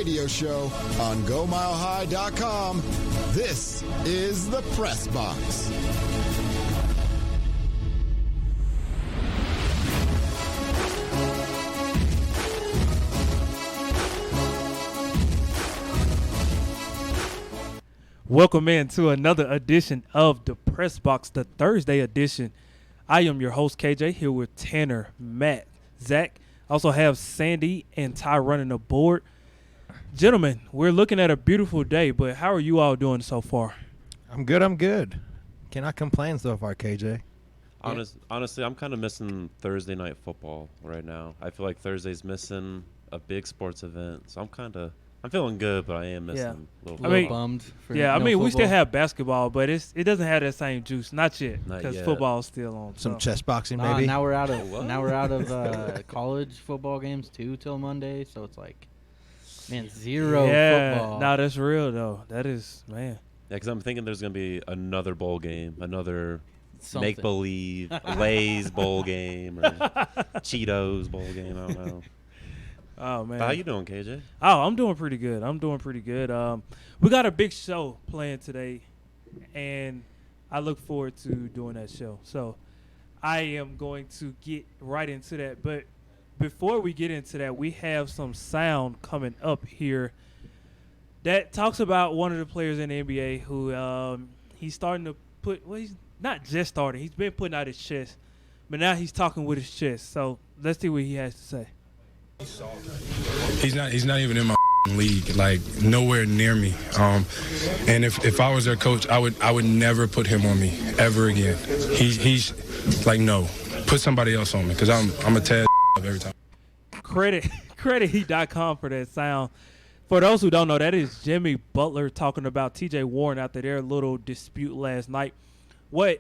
radio show on GoMileHigh.com. This is the Press Box. Welcome in to another edition of the Press Box, the Thursday edition. I am your host, KJ, here with Tanner, Matt, Zach. I also have Sandy and Ty running the board. Gentlemen, we're looking at a beautiful day, but how are you all doing so far? I'm good. Cannot complain so far, KJ. Honestly, I'm kind of missing Thursday night football right now. I feel like Thursday's missing a big sports event, so I'm feeling good, but I am missing a little bummed. We still have basketball, but it doesn't have that same juice. Not yet, because football's still on. Some chess boxing, maybe. Now we're out of college football games too till Monday, so it's like, man, zero football. No, that's real though. That is, man. Yeah, because I'm thinking there's gonna be another bowl game, another Something. make believe Lay's bowl game or Cheetos bowl game. I don't know. Oh, man. But how you doing, KJ? Oh, I'm doing pretty good. We got a big show planned today, and I look forward to doing that show. So I am going to get right into that. But before we get into that, we have some sound coming up here that talks about one of the players in the NBA who he's starting to he's not just starting. He's been putting out his chest, but now he's talking with his chest. So let's see what he has to say. He's not even in my league, like nowhere near me. And if I was their coach, I would never put him on me ever again. He's like, no, put somebody else on me because I'm a Ted every time. Credit.com for that sound. For those who don't know, that is Jimmy Butler talking about TJ Warren after their little dispute last night. And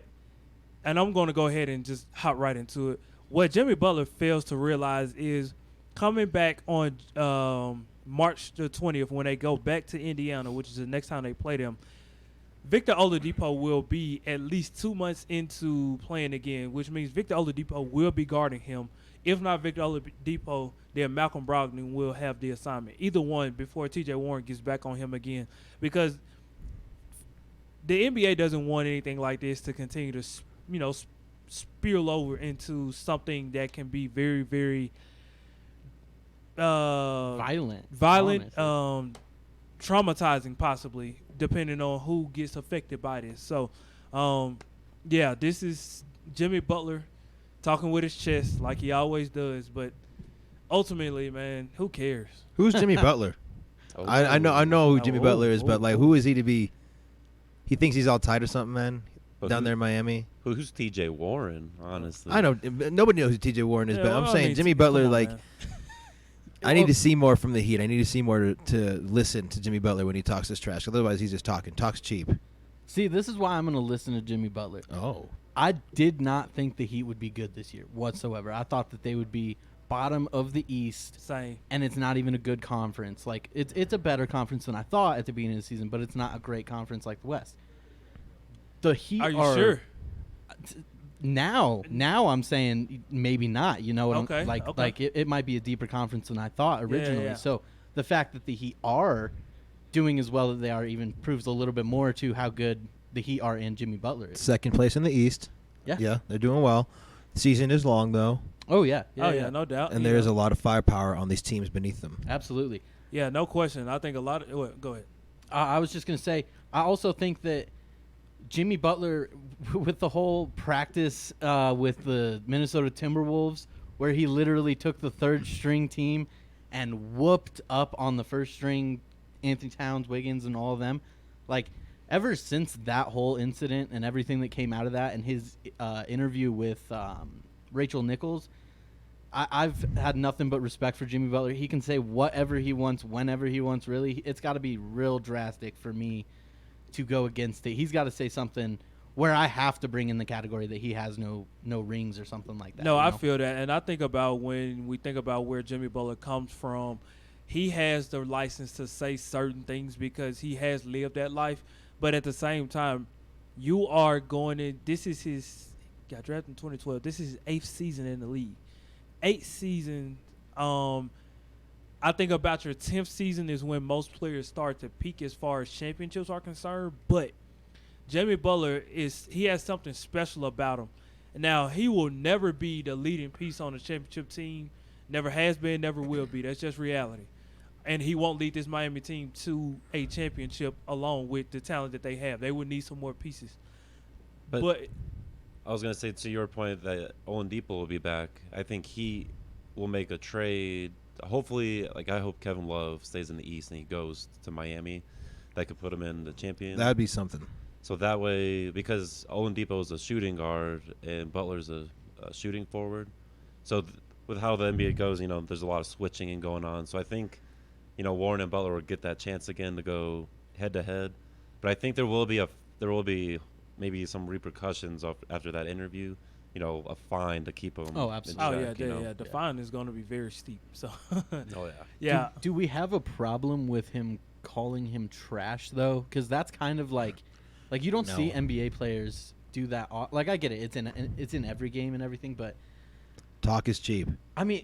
I'm going to go ahead and just hop right into it. What Jimmy Butler fails to realize is coming back on March the 20th when they go back to Indiana, which is the next time they play them, Victor Oladipo will be at least 2 months into playing again, which means Victor Oladipo will be guarding him. If not Victor Oladipo, then Malcolm Brogdon will have the assignment. Either one before TJ Warren gets back on him again, because the NBA doesn't want anything like this to continue to, spill over into something that can be very, very violent, traumatizing possibly, depending on who gets affected by this. So, this is Jimmy Butler talking with his chest like he always does. But ultimately, man, who cares? Who's Jimmy Butler? I know who Jimmy Butler is, but like, who is he to be? He thinks he's all tight or something, man. But down there in Miami. Who's TJ Warren? Honestly, I know nobody knows who TJ Warren is, but I'm saying Jimmy Butler, like. Man. I need to see more from the Heat. I need to see more to listen to Jimmy Butler when he talks this trash. Otherwise, he's just talks cheap. See, this is why I'm going to listen to Jimmy Butler. Oh. I did not think the Heat would be good this year whatsoever. I thought that they would be bottom of the East. Same. And it's not even a good conference. Like, it's a better conference than I thought at the beginning of the season, but it's not a great conference like the West. The Heat are you sure? Now I'm saying maybe not. You know what okay, I'm like? Okay. Like it might be a deeper conference than I thought originally. Yeah. So the fact that the Heat are doing as well as they are even proves a little bit more to how good the Heat are in Jimmy Butler is. Second place in the East. Yeah, they're doing well. The season is long though. Oh yeah, no doubt. And there is a lot of firepower on these teams beneath them. Absolutely. Yeah, no question. I think a lot of. Go ahead. I was just gonna say. I also think that Jimmy Butler, with the whole practice with the Minnesota Timberwolves, where he literally took the third-string team and whooped up on the first-string Anthony Towns, Wiggins, and all of them. Like, ever since that whole incident and everything that came out of that and his interview with Rachel Nichols, I've had nothing but respect for Jimmy Butler. He can say whatever he wants, whenever he wants, really. It's got to be real drastic for me to go against it. He's got to say something where I have to bring in the category that he has no rings or something like that. No, I feel that. And I think about when we think about where Jimmy Butler comes from, he has the license to say certain things because he has lived that life. But at the same time, you are going in. This is his – got drafted in 2012. This is his 8th season in the league. 8 seasons. I think about your 10th season is when most players start to peak as far as championships are concerned. But Jimmy Butler he has something special about him. Now, he will never be the leading piece on the championship team. Never has been, never will be. That's just reality. And he won't lead this Miami team to a championship along with the talent that they have. They would need some more pieces. But I was going to say, to your point, that Oladipo will be back. I think he will make a trade. Hopefully, I hope Kevin Love stays in the East and he goes to Miami. That could put him in the champion. That would be something. So that way, because Oladipo is a shooting guard and Butler's a shooting forward. So with how the NBA goes, there's a lot of switching and going on. So I think, Warren and Butler will get that chance again to go head to head. But I think there will be maybe some repercussions after that interview. A fine to keep him. Oh, absolutely. In check, The fine is going to be very steep. So. Oh yeah. Yeah. Do we have a problem with him calling him trash though? Because that's kind of like you don't see NBA players do that. Like I get it. It's in every game and everything, but talk is cheap. I mean,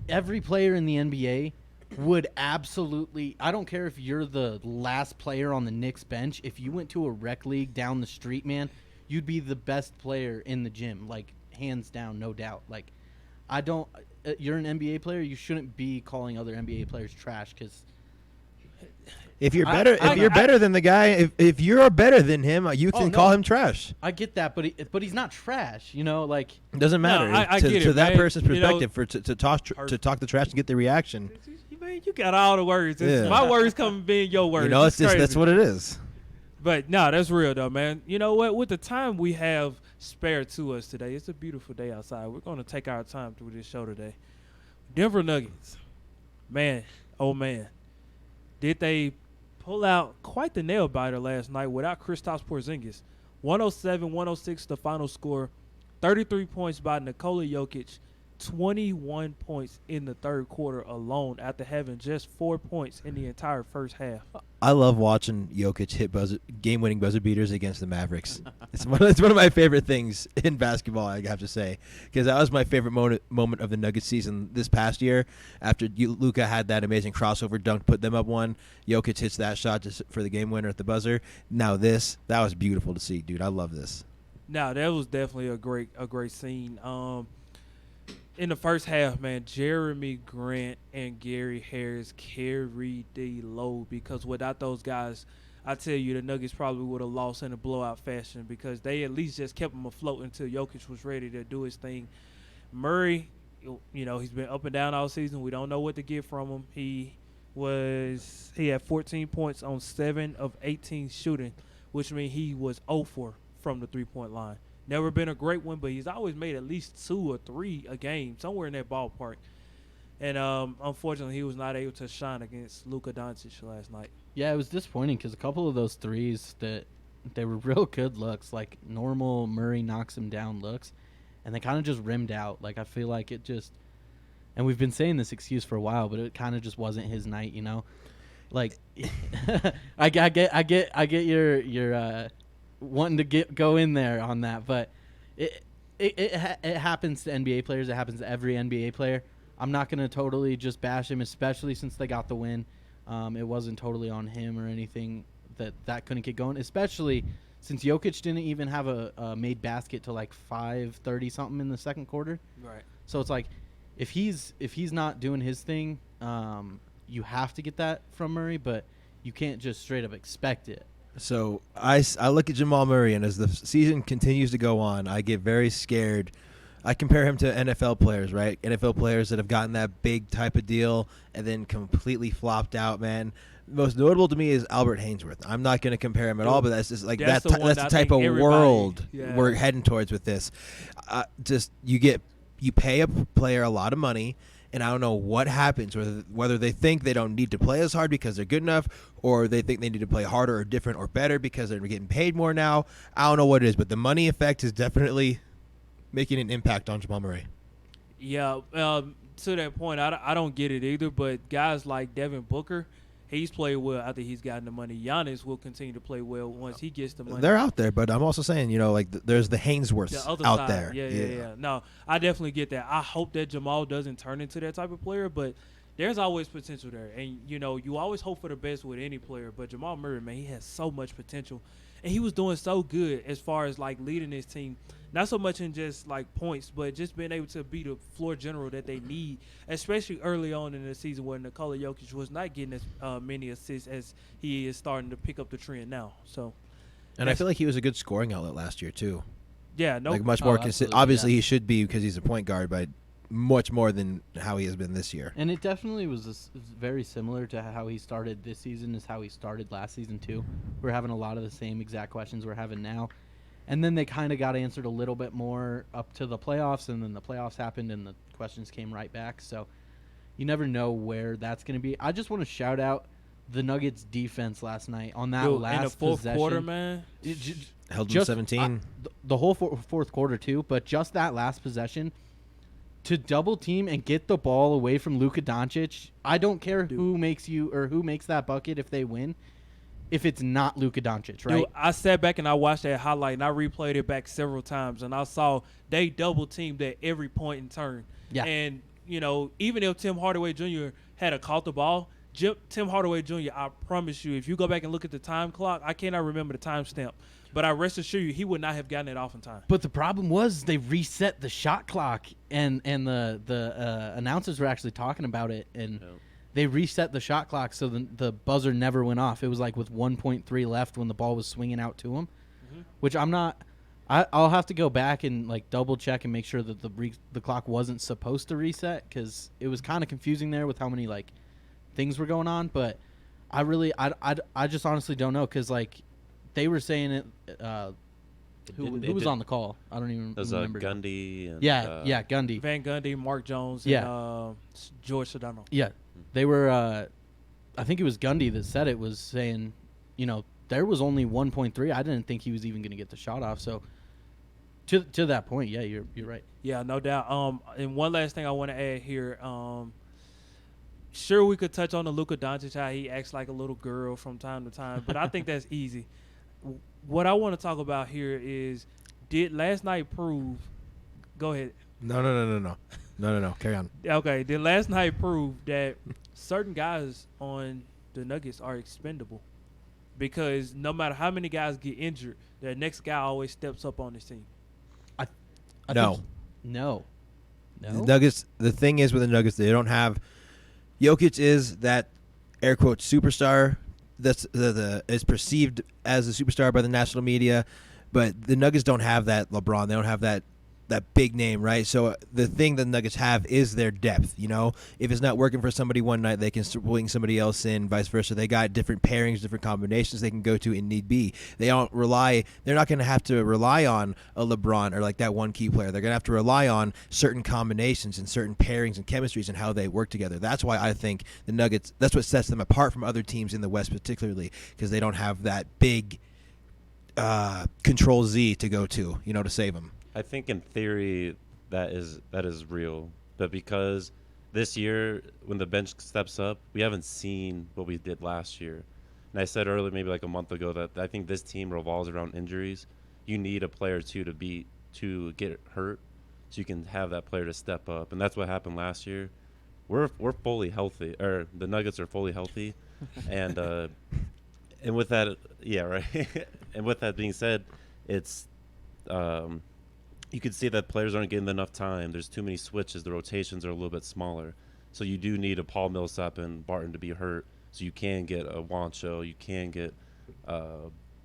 every player in the NBA would absolutely. I don't care if you're the last player on the Knicks bench. If you went to a rec league down the street, man, you'd be the best player in the gym, like hands down, no doubt. Like, I don't. You're an NBA player. You shouldn't be calling other NBA players trash because. If you're better, better than the guy, if you're better than him, you can call him trash. I get that, but he's not trash. Like it doesn't matter. No, I get to it, that man. person's perspective, to talk the trash and get the reaction. Man, you got all the words. My words come being your words. It's just that's what it is. But no, that's real though, man. You know what? With the time we have spared to us today, it's a beautiful day outside. We're going to take our time through this show today. Denver Nuggets, man, oh man, did they pull out quite the nail biter last night without Kristaps Porzingis? 107-106 the final score. 33 points by Nikola Jokic. 21 points in the third quarter alone after having just 4 points in the entire first half. I love watching Jokic hit game-winning buzzer beaters against the Mavericks. It's one of my favorite things in basketball, I have to say, because that was my favorite moment of the Nuggets season this past year. After Luka had that amazing crossover dunk, put them up one, Jokic hits that shot just for the game winner at the buzzer. Now that was beautiful to see, dude. I love this. No, that was definitely a great scene. In the first half, man, Jeremy Grant and Gary Harris carried the load because without those guys, I tell you, the Nuggets probably would have lost in a blowout fashion because they at least just kept them afloat until Jokic was ready to do his thing. Murray, he's been up and down all season. We don't know what to get from him. He had 14 points on 7 of 18 shooting, which means he was 0-4 from the three-point line. Never been a great one, but he's always made at least 2 or 3 a game, somewhere in that ballpark. And unfortunately, he was not able to shine against Luka Doncic last night. Yeah, it was disappointing because a couple of those threes that they were real good looks, like normal Murray knocks him down looks, and they kind of just rimmed out. Like I feel like it just, and we've been saying this excuse for a while, but it kind of just wasn't his night, Like, I get your wanting to go in there on that, but it happens to NBA players. It happens to every NBA player. I'm not going to totally just bash him, especially since they got the win. It wasn't totally on him or anything that couldn't get going, especially since Jokic didn't even have a made basket till like 5:30 something in the second quarter. Right. So it's like if he's not doing his thing, you have to get that from Murray, but you can't just straight up expect it. So I look at Jamal Murray, and as the season continues to go on, I get very scared. I compare him to NFL players, right? NFL players that have gotten that big type of deal and then completely flopped out, man. Most notable to me is Albert Hainsworth. I'm not going to compare him at all, but that's just like that's the type of world we're heading towards with this. You pay a player a lot of money, and I don't know what happens, whether they think they don't need to play as hard because they're good enough, or they think they need to play harder or different or better because they're getting paid more now. I don't know what it is, but the money effect is definitely making an impact on Jamal Murray. Yeah, to that point, I don't get it either, but guys like Devin Booker, he's played well after he's gotten the money. Giannis will continue to play well once he gets the money. They're out there, but I'm also saying, there's the Hainsworths out side. there. Yeah. No, I definitely get that. I hope that Jamal doesn't turn into that type of player, but there's always potential there. And, you always hope for the best with any player. But Jamal Murray, man, he has so much potential. And he was doing so good as far as, like, leading his team. Not so much in just, like, points, but just being able to be the floor general that they need, especially early on in the season where Nikola Jokic was not getting as many assists as he is starting to pick up the trend now. So, And I feel like he was a good scoring outlet last year, too. yeah, no. Like, much more consistent. Obviously, yeah. he should be because he's a point guard, but much more than how he has been this year. And it definitely was very similar to how he started this season as how he started last season, too. We're having a lot of the same exact questions we're having now. And then they kind of got answered a little bit more up to the playoffs, and then the playoffs happened, and the questions came right back. So you never know where that's going to be. I just want to shout out the Nuggets' defense last night on that last in the fourth possession. quarter, man. Held him 17. The whole fourth quarter, too, but just that last possession – to double team and get the ball away from Luka Doncic, I don't care who makes that bucket if they win, if it's not Luka Doncic, right? Dude, I sat back and I watched that highlight and I replayed it back several times, and I saw they double teamed at every point in turn. Yeah. And even if Tim Hardaway Jr. had caught the ball, Tim Hardaway Jr., I promise you, if you go back and look at the time clock, I cannot remember the timestamp, but I rest assure you he would not have gotten it off in time. But the problem was they reset the shot clock, and the announcers were actually talking about it, and they reset the shot clock so the buzzer never went off. It was like with 1.3 left when the ball was swinging out to him, which I'll have to go back and like double check and make sure that the clock wasn't supposed to reset, because it was kind of confusing there with how many like things were going on. But I just honestly don't know, because like they were saying it. Who was on the call? I don't even remember. Gundy. And, Gundy. Van Gundy, Mark Jones, Yeah. and George Sedano. Yeah, they were. I think it was Gundy that said it, was saying, there was only 1.3. I didn't think he was even going to get the shot off. So to that point, yeah, you're right. Yeah, no doubt. And one last thing I want to add here. Sure, we could touch on the Luka Doncic, how he acts like a little girl from time to time, but I think that's easy. What I want to talk about here is, did last night prove? Go ahead. No. Carry on. Okay, did last night prove that certain guys on the Nuggets are expendable? Because no matter how many guys get injured, the next guy always steps up on this team. No. No. The Nuggets. The thing is with the Nuggets, they don't have. Jokic is that air quote superstar that's is perceived as a superstar by the national media, but the Nuggets don't have that LeBron. They don't have that big name, right? So the thing the Nuggets have is their depth. If it's not working for somebody one night, they can bring somebody else in, vice versa. They got different pairings, different combinations they can go to in need be. They're not going to have to rely on a LeBron or like that one key player. They're going to have to rely on certain combinations and certain pairings and chemistries and how they work together. That's why I think the Nuggets, that's what sets them apart from other teams in the West, particularly because they don't have that big control Z to go to save them. I think in theory that is real, but because this year when the bench steps up, we haven't seen what we did last year. And I said earlier, maybe like a month ago, that I think this team revolves around injuries. You need a player to get hurt, so you can have that player to step up, and that's what happened last year. We're fully healthy, or the Nuggets are fully healthy, and with that, yeah, right. And with that being said, it's. You can see that players aren't getting enough time. There's too many switches. The rotations are a little bit smaller. So you do need a Paul Millsap and Barton to be hurt, so you can get a Wancho. You can get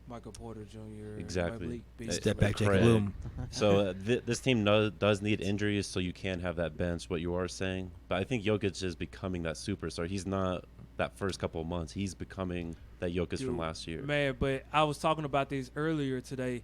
Michael Porter Jr. Exactly. Step back, Jacob Craig. Bloom. So this team does need injuries, so you can have that bench, what you are saying. But I think Jokic is becoming that superstar. He's not that first couple of months. He's becoming that Jokic from last year. Man, but I was talking about this earlier today.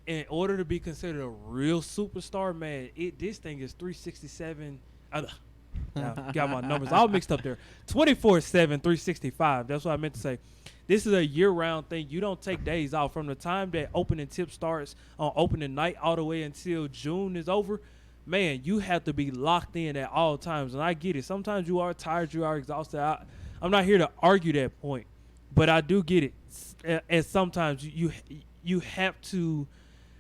In order to be considered a real superstar, man, this thing is 367. Got my numbers all mixed up there. 24/7, 365. That's what I meant to say. This is a year-round thing. You don't take days off from the time that opening tip starts on opening night all the way until June is over. Man, you have to be locked in at all times, and I get it. Sometimes you are tired, you are exhausted. I'm not here to argue that point, but I do get it. And sometimes you have to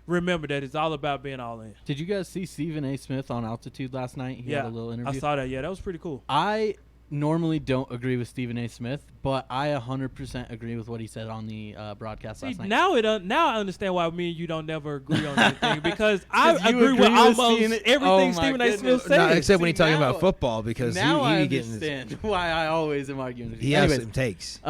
remember that it's all about being all in. Did you guys see Stephen A. Smith on Altitude last night? He had a little interview. I saw that. Yeah, that was pretty cool. I normally don't agree with Stephen A. Smith, but I 100% agree with what he said on the broadcast last night. Now I understand why me and you don't never agree on anything, because I you agree with agree with almost Stephen- everything oh my Stephen A. Smith goodness. said. No, except when See, he's talking now- about football, because now I he getting understand why I always am arguing with you. he has Anyways, some takes.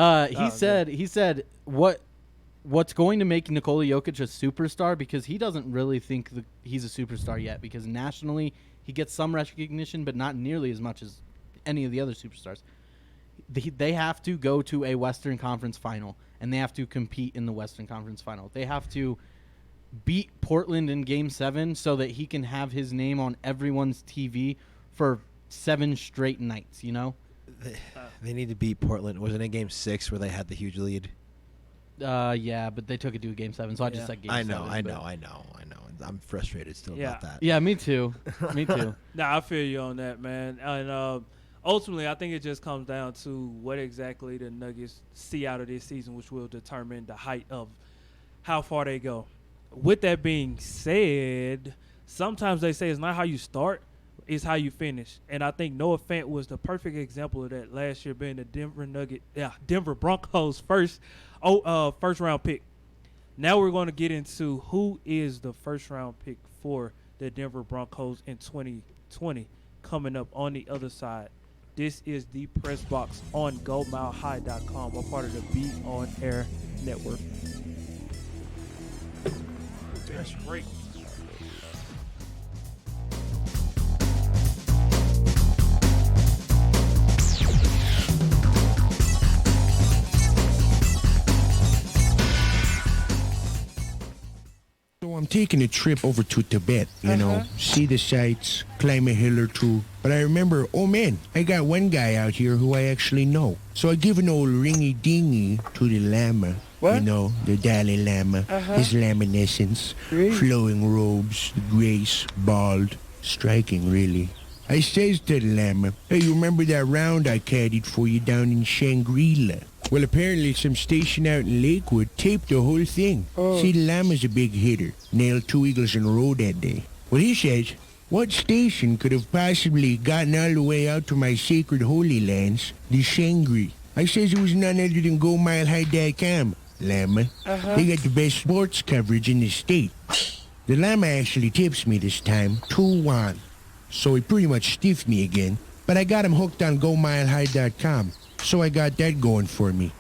he said what's going to make Nikola Jokic a superstar, because he doesn't really think he's a superstar yet, because nationally he gets some recognition, but not nearly as much as any of the other superstars. They have to go to a Western Conference final, and they have to compete in the Western Conference final. They have to beat Portland in Game 7 so that he can have his name on everyone's TV for 7 straight nights, you know? They need to beat Portland. Wasn't it Game 6 where they had the huge lead? Yeah, but they took it to a Game 7, so I just Yeah. said Game I 7. know. but- I'm frustrated still Yeah. about that. Yeah, me too. Me too. Nah, I feel you on that, man. And ultimately, I think it just comes down to what exactly the Nuggets see out of this season, which will determine the height of how far they go. With that being said, sometimes they say it's not how you start, it's how you finish. And I think Noah Fant was the perfect example of that last year, being the Denver Broncos' first round pick. Now we're going to get into who is the first round pick for the Denver Broncos in 2020 coming up on the other side. This is the Press Box on GoMileHigh.com, a part of the Be On Air network. That's great. So I'm taking a trip over to Tibet, you know, see the sights, climb a hill or two. But I remember, oh man, I got one guy out here who I actually know. So I give an old ringy-dingy to the Lama. You know, the Dalai Lama, his laminescence, flowing robes, grace, bald, striking really. I says to the Lama, hey, you remember that round I caddied for you down in Shangri-La? Well, apparently some station out in Lakewood taped the whole thing. See, the Lama's a big hitter. Nailed 2 eagles in a row that day. Well, he says, what station could have possibly gotten all the way out to my sacred holy lands, the Shangri? I says it was none other than GoMileHigh.com, Lama. They got the best sports coverage in the state. The Lama actually tips me this time, 2-1. So he pretty much stiffed me again, but I got him hooked on GoMileHigh.com. So I got that going for me,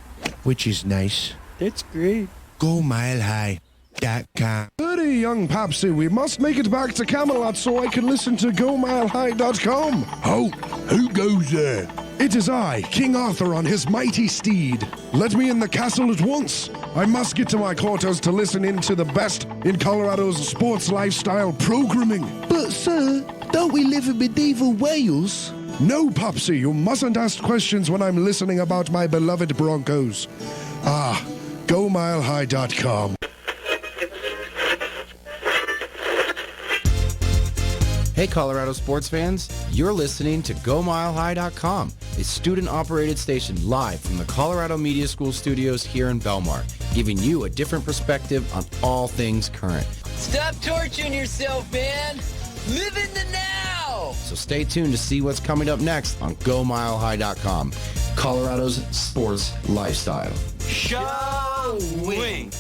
which is nice. That's great. GoMileHigh.com. Hurry, young Papsy, we must make it back to Camelot so I can listen to GoMileHigh.com. Oh, who goes there? It is I, King Arthur on his mighty steed. Let me in the castle at once. I must get to my quarters to listen in to the best in Colorado's sports lifestyle programming. But, sir, don't we live in medieval Wales? No, Popsy, you mustn't ask questions when I'm listening about my beloved Broncos. GoMileHigh.com. Hey Colorado sports fans, you're listening to GoMileHigh.com, a student-operated station live from the Colorado Media School studios here in Belmar, giving you a different perspective on all things current. Stop torturing yourself, man! Live in the now! So stay tuned to see what's coming up next on GoMileHigh.com, Colorado's sports lifestyle. Showing!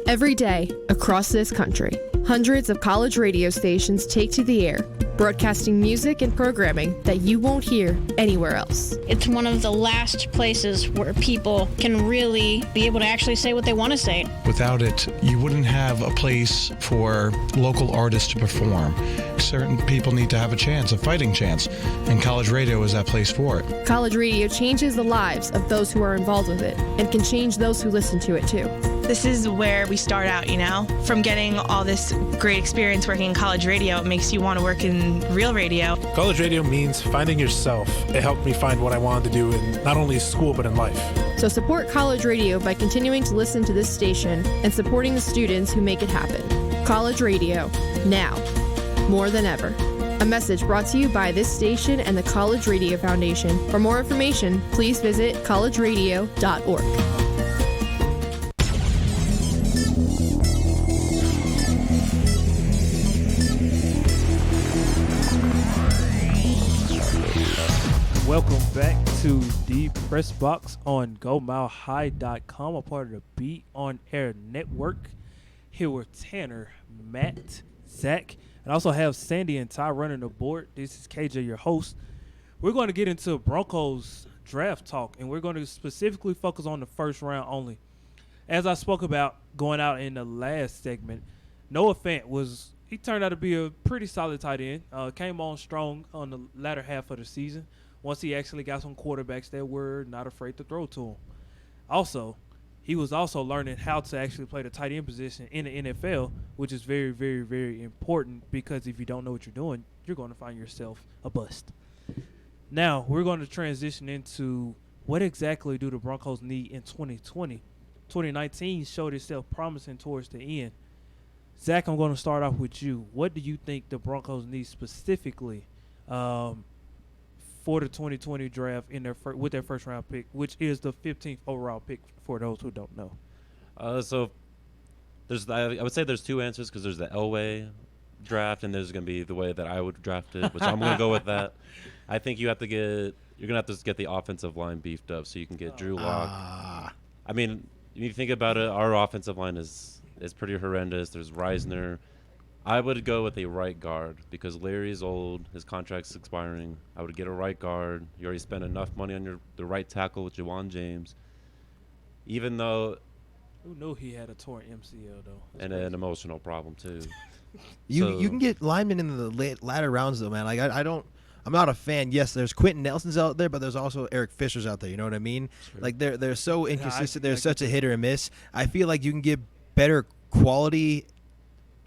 Every day, across this country, hundreds of college radio stations take to the air, broadcasting music and programming that you won't hear anywhere else. It's one of the last places where people can really be able to actually say what they want to say. Without it, you wouldn't have a place for local artists to perform. Certain people need to have a chance, a fighting chance, and college radio is that place for it. College radio changes the lives of those who are involved with it and can change those who listen to it too. This is where we start out, you know? From getting all this great experience working in college radio, it makes you want to work in real radio. College radio means finding yourself. It helped me find what I wanted to do in not only school, but in life. So support college radio by continuing to listen to this station and supporting the students who make it happen. College radio, now, more than ever. A message brought to you by this station and the College Radio Foundation. For more information, please visit collegeradio.org. Welcome back to the Press Box on GoMileHigh.com, a part of the Beat on Air Network. Here with Tanner, Matt, Zach, and I also have Sandy and Ty running the board. This is KJ, your host. We're going to get into Broncos draft talk, and we're going to specifically focus on the first round only. As I spoke about going out in the last segment, Noah Fant he turned out to be a pretty solid tight end. Came on strong on the latter half of the season once he actually got some quarterbacks that were not afraid to throw to him. Also, he was also learning how to actually play the tight end position in the NFL, which is very, very, very important because if you don't know what you're doing, you're going to find yourself a bust. Now, we're going to transition into what exactly do the Broncos need in 2020. 2019 showed itself promising towards the end. Zach, I'm going to start off with you. What do you think the Broncos need specifically for the 2020 draft with their first round pick, which is the 15th overall pick for those who don't know? So I would say there's two answers because there's the Elway draft and there's going to be the way that I would draft it, which I'm going to go with that. I think you're going to have to get the offensive line beefed up so you can get Drew Lock. I mean, if you think about it, our offensive line is pretty horrendous. There's Reisner. I would go with a right guard because Larry's old. His contract's expiring. I would get a right guard. You already spent enough money on the right tackle with Jawan James. Even though... Who knew he had a torn MCL, though? And an emotional problem, too. You can get linemen in the latter rounds, though, man. Like, I'm not a fan. Yes, there's Quentin Nelson's out there, but there's also Eric Fisher's out there. You know what I mean? Sure. Like, they're so inconsistent. They're such a hit or a miss. I feel like you can get better quality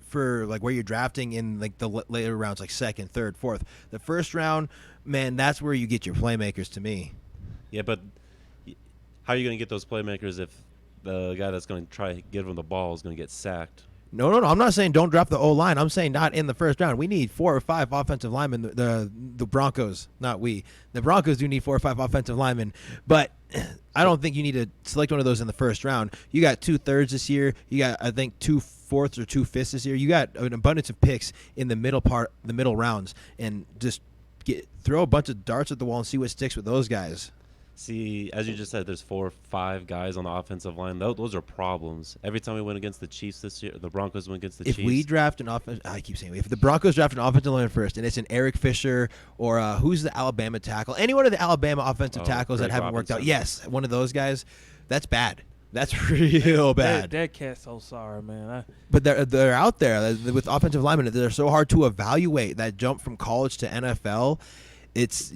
for like where you're drafting in like the later rounds, like second, third, fourth. The first round, man, that's where you get your playmakers to me. Yeah, but how are you going to get those playmakers if the guy that's going to try to give them the ball is going to get sacked? No. I'm not saying don't draft the O-line. I'm saying not in the first round. We need 4 or 5 offensive linemen. The Broncos, not we. The Broncos do need 4 or 5 offensive linemen, but I don't think you need to select one of those in the first round. You got 2/3 this year. You got, I think, 2/4 or 2/5 this year. You got an abundance of picks in the middle rounds, and just throw a bunch of darts at the wall and see what sticks with those guys. See, as you just said, there's 4 or 5 guys on the offensive line. Those are problems. Every time we went against the Chiefs this year, the Broncos went against the Chiefs. If we draft an if the Broncos draft an offensive lineman first, and it's an Eric Fisher or who's the Alabama tackle, any one of the Alabama offensive tackles that haven't worked out, yes, one of those guys, that's bad. That's real bad. That cat's so sorry, man. But they're out there with offensive linemen. They're so hard to evaluate. That jump from college to NFL, it's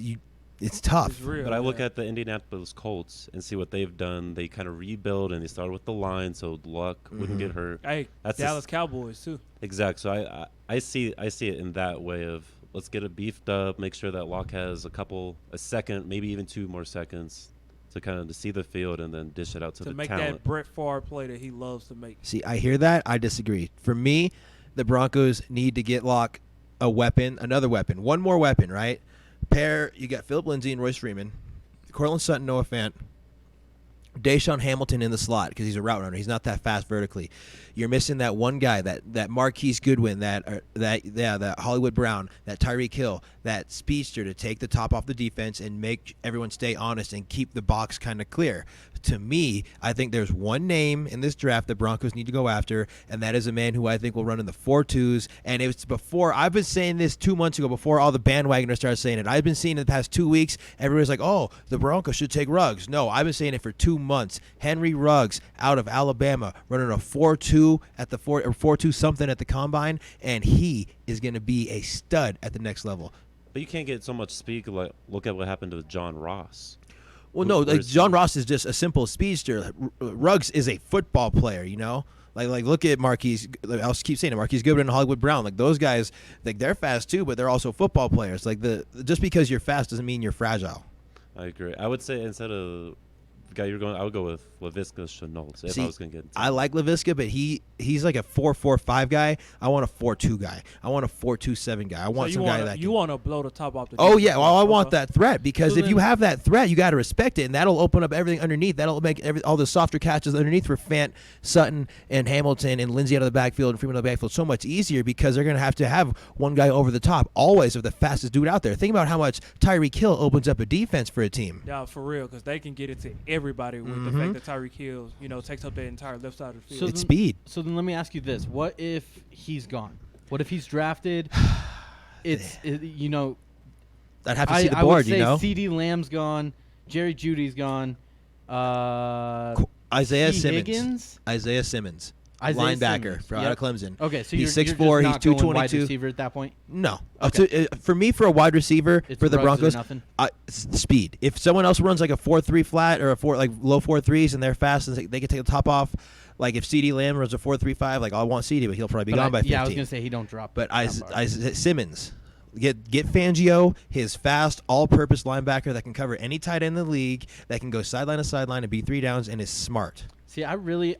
tough. It's real, but I look at the Indianapolis Colts and see what they've done. They kind of rebuild, and they started with the line so Luck wouldn't get hurt. Hey, that's Dallas Cowboys too. Exactly. So I see it in that way of let's get it beefed up, make sure that Luck has a second, maybe even 2 more seconds to kind of to see the field and then dish it out to the make talent. That Brett Favre play that he loves to make. See, I hear that. I disagree. For me, the Broncos need to get Luck another weapon, one more weapon, right? You got Philip Lindsay and Royce Freeman, Cortland Sutton, Noah Fant, Deshaun Hamilton in the slot because he's a route runner. He's not that fast vertically. You're missing that one guy, that Marquise Goodwin, that Hollywood Brown, that Tyreek Hill, that speedster to take the top off the defense and make everyone stay honest and keep the box kind of clear. To me, I think there's one name in this draft the Broncos need to go after, and that is a man who I think will run in the 4.2s. And it's before I've been saying this 2 months ago, before all the bandwagoners started saying it. I've been seeing it the past 2 weeks. Everybody's like, "Oh, the Broncos should take Ruggs." No, I've been saying it for 2 months. Henry Ruggs out of Alabama, running a 4.2 at the 4.2 something at the combine, and he is going to be a stud at the next level. But you can't get so much speed. Like, look at what happened to John Ross. Well, no, like John Ross is just a simple speedster. Ruggs is a football player, you know? Like look at Marquise. I'll keep saying it. Marquise Goodwin and Hollywood Brown. Like those guys, like they're fast too, but they're also football players. Like just because you're fast doesn't mean you're fragile. I agree. I would say instead of the guy you're going, I would go with Laviska Shenault if I was going to get into I like Laviska, but he's like a 4-4-5 guy. I want a 4-2 guy. I want a 4-2-7 guy. I want some guy that you want to blow the top off the. Oh yeah, well I want Okay. that threat because So if you then- have that threat, you got to respect it, and that'll open up everything underneath. That'll make all the softer catches underneath for Fant, Sutton, and Hamilton and Lindsey out of the backfield and Freeman out of the backfield so much easier because they're going to have one guy over the top always of the fastest dude out there. Think about how much Tyreek Hill opens up a defense for a team. Yeah, for real, because they can get it to everybody with the fact that Tyreek Hill, takes up the entire left side of the field. It's speed. So then let me ask you this: what if he's gone? What if he's drafted? I'd have to see the I board, would say CeeDee Lamb's gone, Jerry Jeudy's gone, Isaiah T. Simmons. Higgins? Isaiah Simmons. Isaiah Linebacker Simmons. out of Clemson. Okay, so he's you're 6'4", just he's not going 222. wide receiver at that point? No. Okay. For me, for a wide receiver, It's for the Ruggs or Broncos, nothing? it's speed. If someone else runs like a 4-3 flat or low 4-3s and they're fast and they can take the top off, like if CeeDee Lamb runs a 4-3-5, like I want CeeDee, but he'll probably be gone by 15. Yeah, I was going to say he don't drop. But that far. Simmons, get Fangio, his fast, all-purpose linebacker that can cover any tight end in the league, that can go sideline to sideline and beat 3 downs, and is smart. See, I really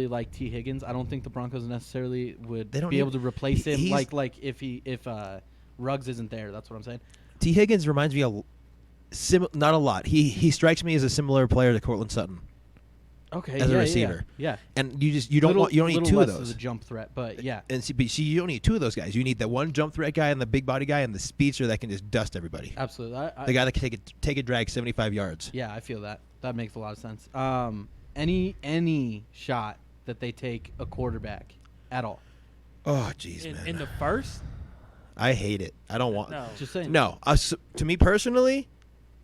like T. Higgins. I don't think the Broncos necessarily would They don't be able to replace him. he's- Like if Ruggs isn't there, that's what I'm saying. T. Higgins reminds me not a lot. He strikes me as a similar player to Courtland Sutton. Okay, as a yeah, receiver. yeah. And you don't need two of those. As a jump threat, but yeah. And see, you don't need two of those guys. You need that one jump threat guy and the big body guy and the speedster that can just dust everybody. Absolutely. The guy that can take a drag 75 yards. Yeah, I feel that. That makes a lot of sense. Any shot that they take a quarterback at all? Oh, jeez, man. In the first? I hate it. I don't want. No. Just saying. No. To me personally,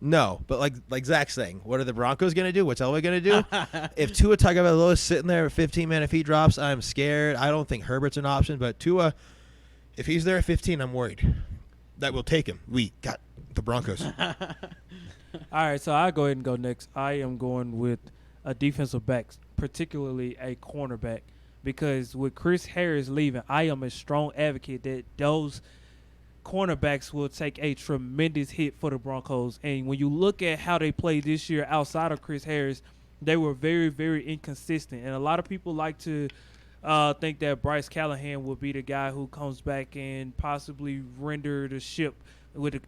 no. But like Zach's saying, what are the Broncos going to do? What's Elway going to do? If Tua Tagovailoa is sitting there at 15, man, if he drops, I'm scared. I don't think Herbert's an option. But Tua, if he's there at 15, I'm worried. That will take him. We got the Broncos. All right, so I'll go ahead and go next. I am going with a defensive back, particularly a cornerback, because with Chris Harris leaving, I am a strong advocate that those cornerbacks will take a tremendous hit for the Broncos. And when you look at how they played this year outside of Chris Harris, they were very, very inconsistent. And a lot of people like to think that Bryce Callahan will be the guy who comes back and possibly render the ship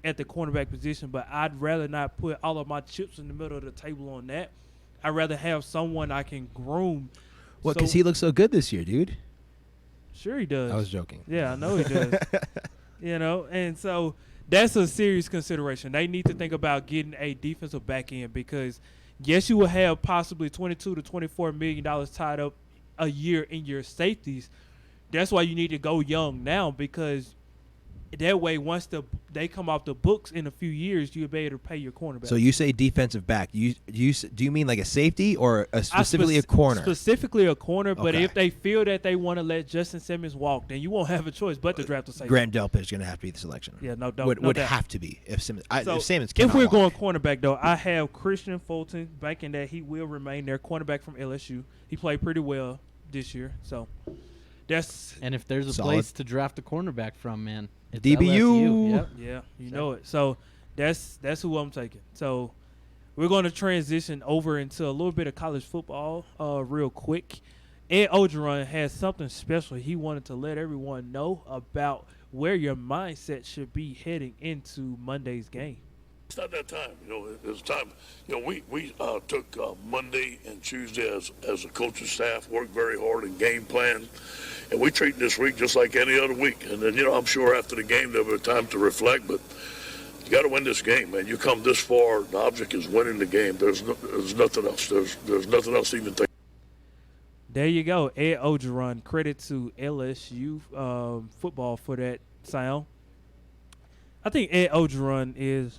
at the cornerback position. But I'd rather not put all of my chips in the middle of the table on that. I'd rather have someone I can groom. What? Because he looks so good this year, dude. Sure he does. I was joking. Yeah, I know he does. And so that's a serious consideration. They need to think about getting a defensive back end because, yes, you will have possibly $22 to $24 million tied up a year in your safeties. That's why you need to go young now because that way once they come off the books in a few years, you'll be able to pay your cornerback. So you say defensive back. Do you mean like a safety or specifically a corner? Specifically a corner, but Okay. if they feel that they want to let Justin Simmons walk, then you won't have a choice but to draft a safety. Grant Delpit is going to have to be the selection. Yeah, no would doubt. have to be if Simmons. So if Simmons if cannot we're walk. going cornerback, though, I have Christian Fulton banking that he will remain there, cornerback from LSU. He played pretty well this year, so that's. And if there's a Solid. place to draft a cornerback from, man, it's DBU. LSU. Yep. Yeah, you know it. So that's who I'm taking. So we're going to transition over into a little bit of college football real quick. Ed Ogeron has something special he wanted to let everyone know about where your mindset should be heading into Monday's game. It's not that time, it's time. We took Monday and Tuesday as a coaching staff, worked very hard and game plan, and we treat this week just like any other week. And then, I'm sure after the game there'll be time to reflect, but you got to win this game, man. You come this far, the object is winning the game. There's nothing else. There's nothing else to even think. There you go, Ed Ogeron. Credit to LSU football for that sound. I think Ed Ogeron is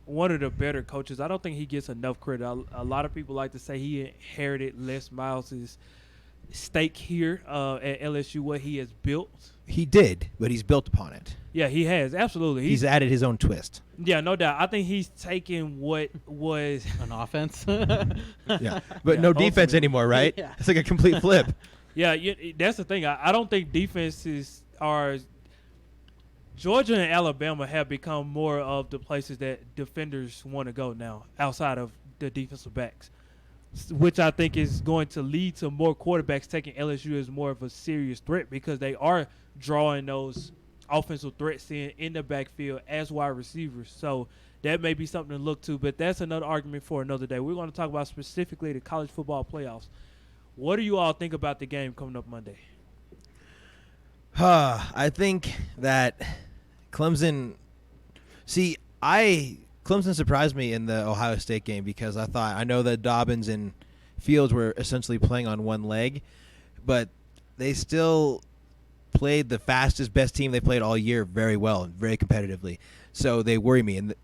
one of the better coaches. I don't think he gets enough credit. A lot of people like to say he inherited Les Miles' stake here at LSU, what he has built. He did, but he's built upon it. Yeah, he has. Absolutely. He's added his own twist. Yeah, no doubt. I think he's taken what was an offense. Yeah, but no defense anymore, right? Yeah. It's like a complete flip. Yeah, that's the thing. I don't think defenses are – Georgia and Alabama have become more of the places that defenders want to go now outside of the defensive backs. which I think is going to lead to more quarterbacks taking LSU as more of a serious threat because they are drawing those offensive threats in the backfield as wide receivers. So that may be something to look to, but that's another argument for another day. We're going to talk about specifically the college football playoffs. What do you all think about the game coming up Monday? I think that Clemson surprised me in the Ohio State game because I know that Dobbins and Fields were essentially playing on one leg, but they still played the fastest, best team they played all year very well and very competitively. So they worry me. And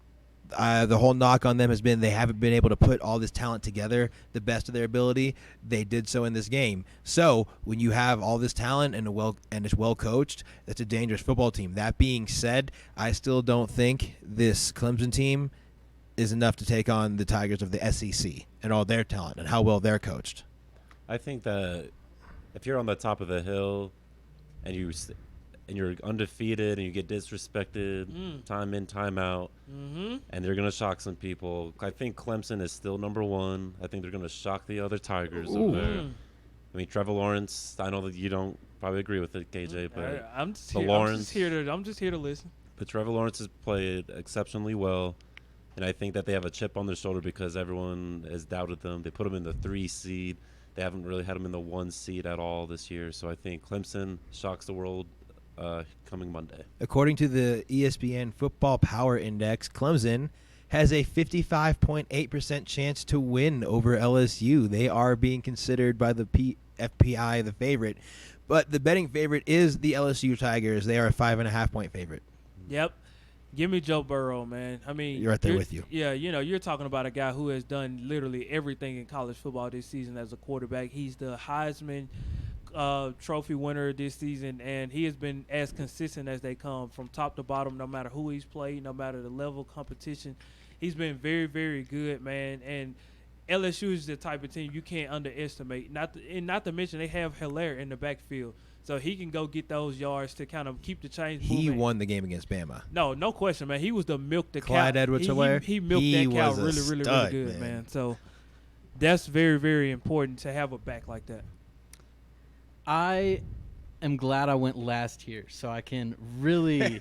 the whole knock on them has been they haven't been able to put all this talent together, the best of their ability. They did so in this game. So when you have all this talent and it's well coached, that's a dangerous football team. That being said, I still don't think this Clemson team is enough to take on the Tigers of the SEC and all their talent and how well they're coached. I think that if you're on the top of the hill and you're undefeated and you get disrespected time in, time out, and they're going to shock some people. I think Clemson is still number one. I think they're going to shock the other Tigers over there. I mean, Trevor Lawrence, I know that you don't probably agree with it, KJ, but I'm just here to listen. But Trevor Lawrence has played exceptionally well, and I think that they have a chip on their shoulder because everyone has doubted them. They put them in the 3 seed. They haven't really had them in the 1 seed at all this year. So I think Clemson shocks the world coming Monday. According to the ESPN Football Power Index, Clemson has a 55.8% chance to win over LSU. They are being considered by the FPI the favorite, but the betting favorite is the LSU Tigers. They are a 5.5-point favorite. Yep. Give me Joe Burrow, man. I mean, you're right there with you. Yeah, you're talking about a guy who has done literally everything in college football this season as a quarterback. He's the Heisman Trophy winner this season, and he has been as consistent as they come from top to bottom, no matter who he's played, no matter the level of competition. He's been very, very good, man. And LSU is the type of team you can't underestimate. Not to mention they have Hilaire in the backfield. So he can go get those yards to kind of keep the chains moving. He won the game against Bama. No question, man. He was the milk the Clyde cow. Edwards-Helaire. He milked that cow really good, man. So that's very, very important to have a back like that. I am glad I went last here so I can really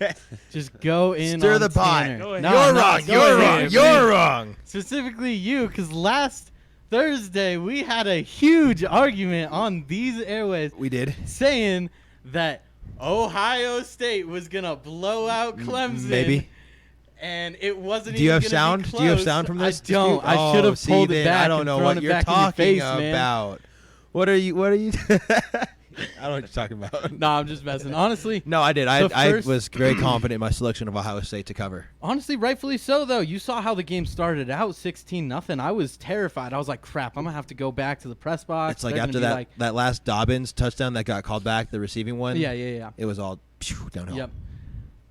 just go in Stir on the pot. Tanner. You're wrong. Specifically you, because last Thursday we had a huge argument on these airways. We did. Saying that Ohio State was going to blow out Clemson. Maybe. And it wasn't Do you even have sound? Close. Do you have sound from this? I don't. I should have pulled it back. I don't know what you're talking about. What are you? I don't know what you're talking about. No, I'm just messing. Honestly. No, I did. I was very confident in my selection of Ohio State to cover. Honestly, rightfully so, though. You saw how the game started out 16-0. I was terrified. I was like, crap, I'm going to have to go back to the press box. It's like after that last Dobbins touchdown that got called back, the receiving one. Yeah. It was all downhill. Yep.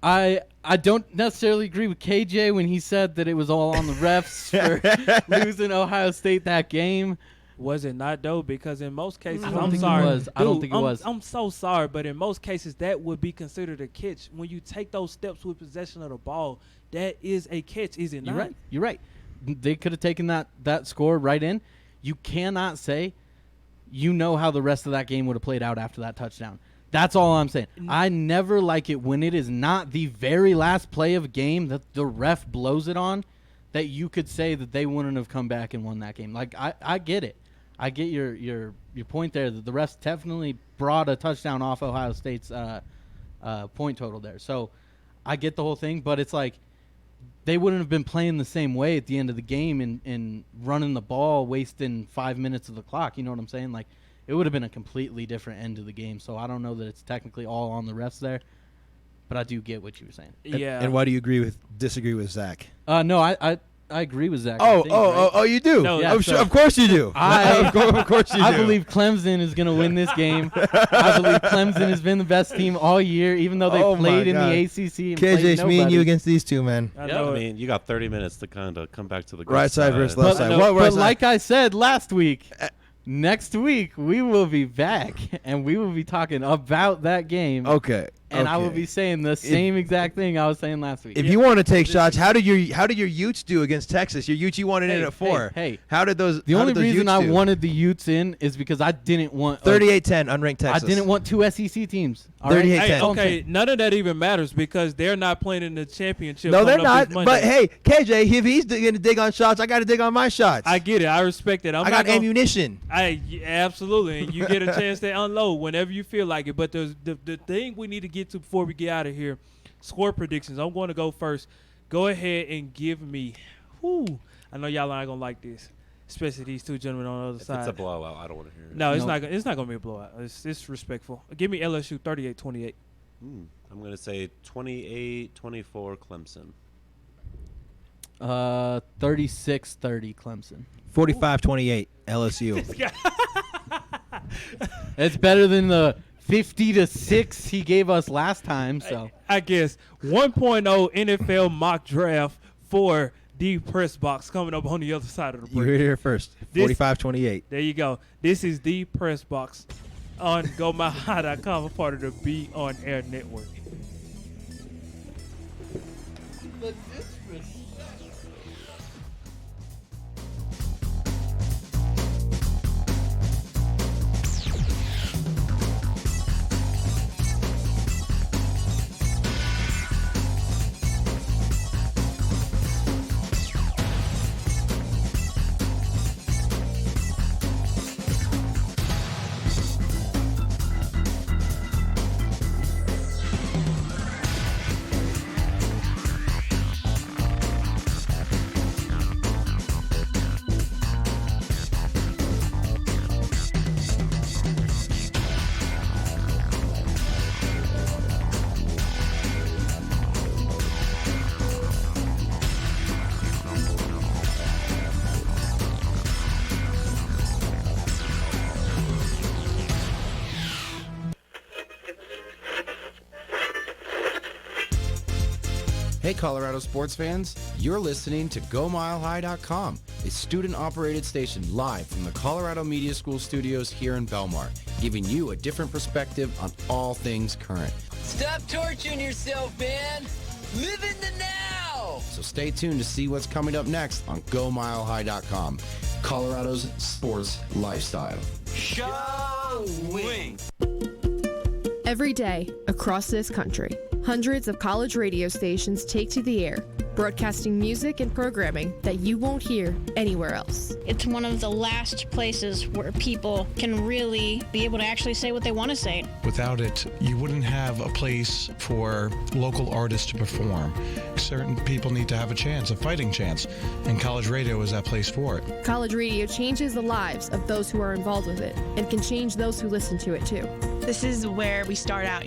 I don't necessarily agree with KJ when he said that it was all on the refs for losing Ohio State that game. Was it not, though? Because in most cases, I don't I'm think sorry. it was. I don't think it was. I'm so sorry, but in most cases, that would be considered a catch. When you take those steps with possession of the ball, that is a catch, is it not? You're right. They could have taken that score right in. You cannot say you know how the rest of that game would have played out after that touchdown. That's all I'm saying. I never like it when it is not the very last play of a game that the ref blows it on, that you could say that they wouldn't have come back and won that game. Like, I get it. I get your point there that the refs definitely brought a touchdown off Ohio State's point total there. So I get the whole thing, but it's like they wouldn't have been playing the same way at the end of the game and running the ball, wasting 5 minutes of the clock. You know what I'm saying? Like, it would have been a completely different end of the game. So I don't know that it's technically all on the refs there, but I do get what you were saying. Yeah. And why do you disagree with Zach? No, I agree with Zach. Oh, you do? No, yeah, of course you do. Of course you do. I believe Clemson is going to win this game. I believe Clemson has been the best team all year, even though they played in the ACC. And KJ, me and you against these two, man. I mean, you got 30 minutes to kind of come back to the right side versus left side. But like I said last week, next week we will be back, and we will be talking about that game. Okay. and I will Okay. be saying the same exact thing I was saying last week. If you want to take shots, how did your Utes do against Texas? Your Utes you wanted in at 4. Hey, how did those? The only reason Utes I do? wanted the Utes in is because I didn't want 38-10 unranked Texas. I didn't want 2 SEC teams. All right? 38-10. Hey, okay, none of that even matters because they're not playing in the championship. No, they're coming up not. this But Monday. hey, KJ, if he's going to dig on shots, I got to dig on my shots. I get it. I respect it. I got ammunition. Absolutely, and you get a chance to unload whenever you feel like it. But the thing we need to get to before we get out of here, score predictions. I'm going to go first. Go ahead and give me. I know y'all aren't gonna like this, especially these two gentlemen on the other side. It's a blowout. I don't want to hear it. No, it's not. It's not gonna be a blowout. It's respectful. Give me LSU 38-28. I'm going to say 28-24 Clemson. 36-30 Clemson. 45-28 LSU. It's better than the 50-6 he gave us last time. So I guess 1.0 NFL mock draft for the press box coming up on the other side of the break. You heard it here first. 45-28. There you go. This is the press box on GoMileHigh.com, a part of the Be On Air Network. Hey, Colorado sports fans, you're listening to GoMileHigh.com, a student-operated station live from the Colorado Media School studios here in Belmar, giving you a different perspective on all things current. Stop torturing yourself, man. Live in the now. So stay tuned to see what's coming up next on GoMileHigh.com, Colorado's sports lifestyle. Showing. Every day, across this country, hundreds of college radio stations take to the air, broadcasting music and programming that you won't hear anywhere else. It's one of the last places where people can really be able to actually say what they want to say. Without it, you wouldn't have a place for local artists to perform. Certain people need to have a chance, a fighting chance, and college radio is that place for it. College radio changes the lives of those who are involved with it and can change those who listen to it too. This is where we start out,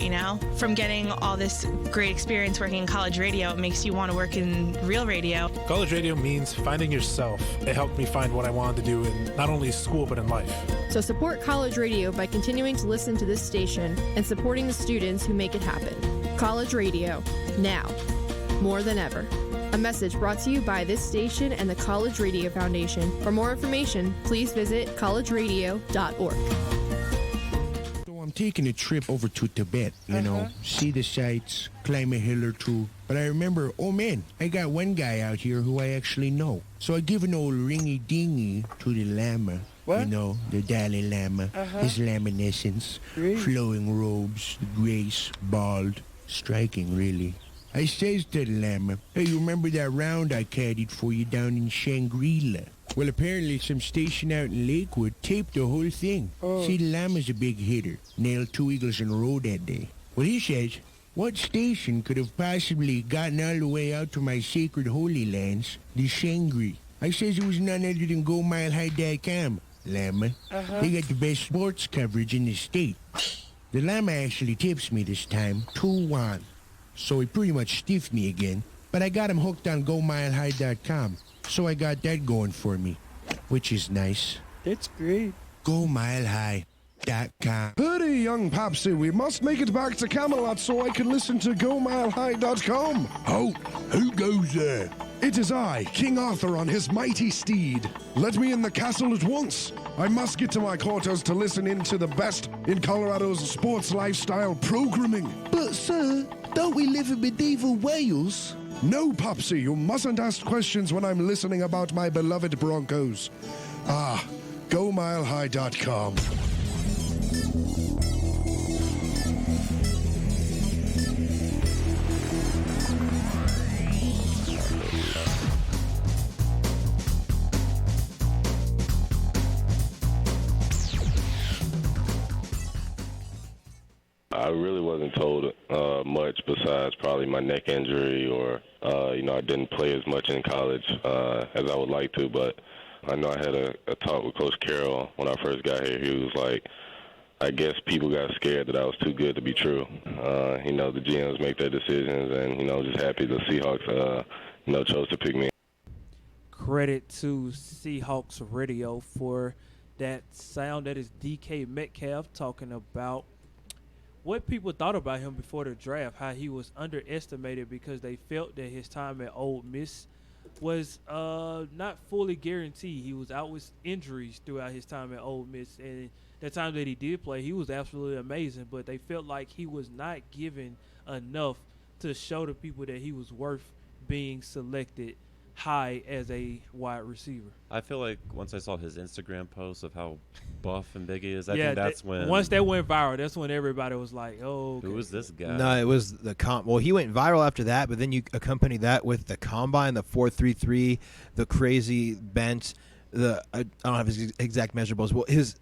from getting all this great experience working in college radio. It makes you want to work in real radio. College radio means finding yourself. It helped me find what I wanted to do in not only school but in life. So support college radio by continuing to listen to this station and supporting the students who make it happen. College radio, now, more than ever. A message brought to you by this station and the College Radio Foundation. For more information, please visit collegeradio.org. I'm taking a trip over to Tibet, see the sights, climb a hill or two. But I remember, oh man, I got one guy out here who I actually know. So I give an old ringy-dingy to the Lama. What? The Dalai Lama, his laminescence, flowing robes, grace, bald, striking really. I says to the Lama, hey, you remember that round I caddied for you down in Shangri-La? Well, apparently some station out in Lakewood taped the whole thing. See, the Lama's a big hitter. Nailed 2 eagles in a row that day. Well, he says, what station could have possibly gotten all the way out to my sacred holy lands, the Shangri? I says it was none other than GoMileHigh.com, Lama. They got the best sports coverage in the state. The Lama actually tips me this time, 2-1. So he pretty much stiffed me again. But I got him hooked on GoMileHigh.com. So I got that going for me, which is nice. That's great. GoMileHigh.com. Hurry, young Papsy, we must make it back to Camelot so I can listen to GoMileHigh.com. Oh, who goes there? It is I, King Arthur on his mighty steed. Let me in the castle at once. I must get to my quarters to listen in to the best in Colorado's sports lifestyle programming. But, sir, don't we live in medieval Wales? No, Popsy, you mustn't ask questions when I'm listening about my beloved Broncos. GoMileHigh.com. I really wasn't told much besides probably my neck injury or, I didn't play as much in college as I would like to. But I know I had a talk with Coach Carroll when I first got here. He was like, I guess people got scared that I was too good to be true. The GMs make their decisions, and, just happy the Seahawks, chose to pick me. Credit to Seahawks Radio for that sound. That is DK Metcalf talking about what people thought about him before the draft, how he was underestimated because they felt that his time at Ole Miss was not fully guaranteed. He was out with injuries throughout his time at Ole Miss, and the time that he did play, he was absolutely amazing, but they felt like he was not given enough to show the people that he was worth being selected high as a wide receiver. I feel like once I saw his Instagram post of how buff and big he is, I think that's when... Once that went viral, that's when everybody was like, oh, okay. Who is this guy? No, it was the Well, he went viral after that, but then you accompany that with the combine, the 4.33, the crazy bench, I don't have his exact measurables. Well, his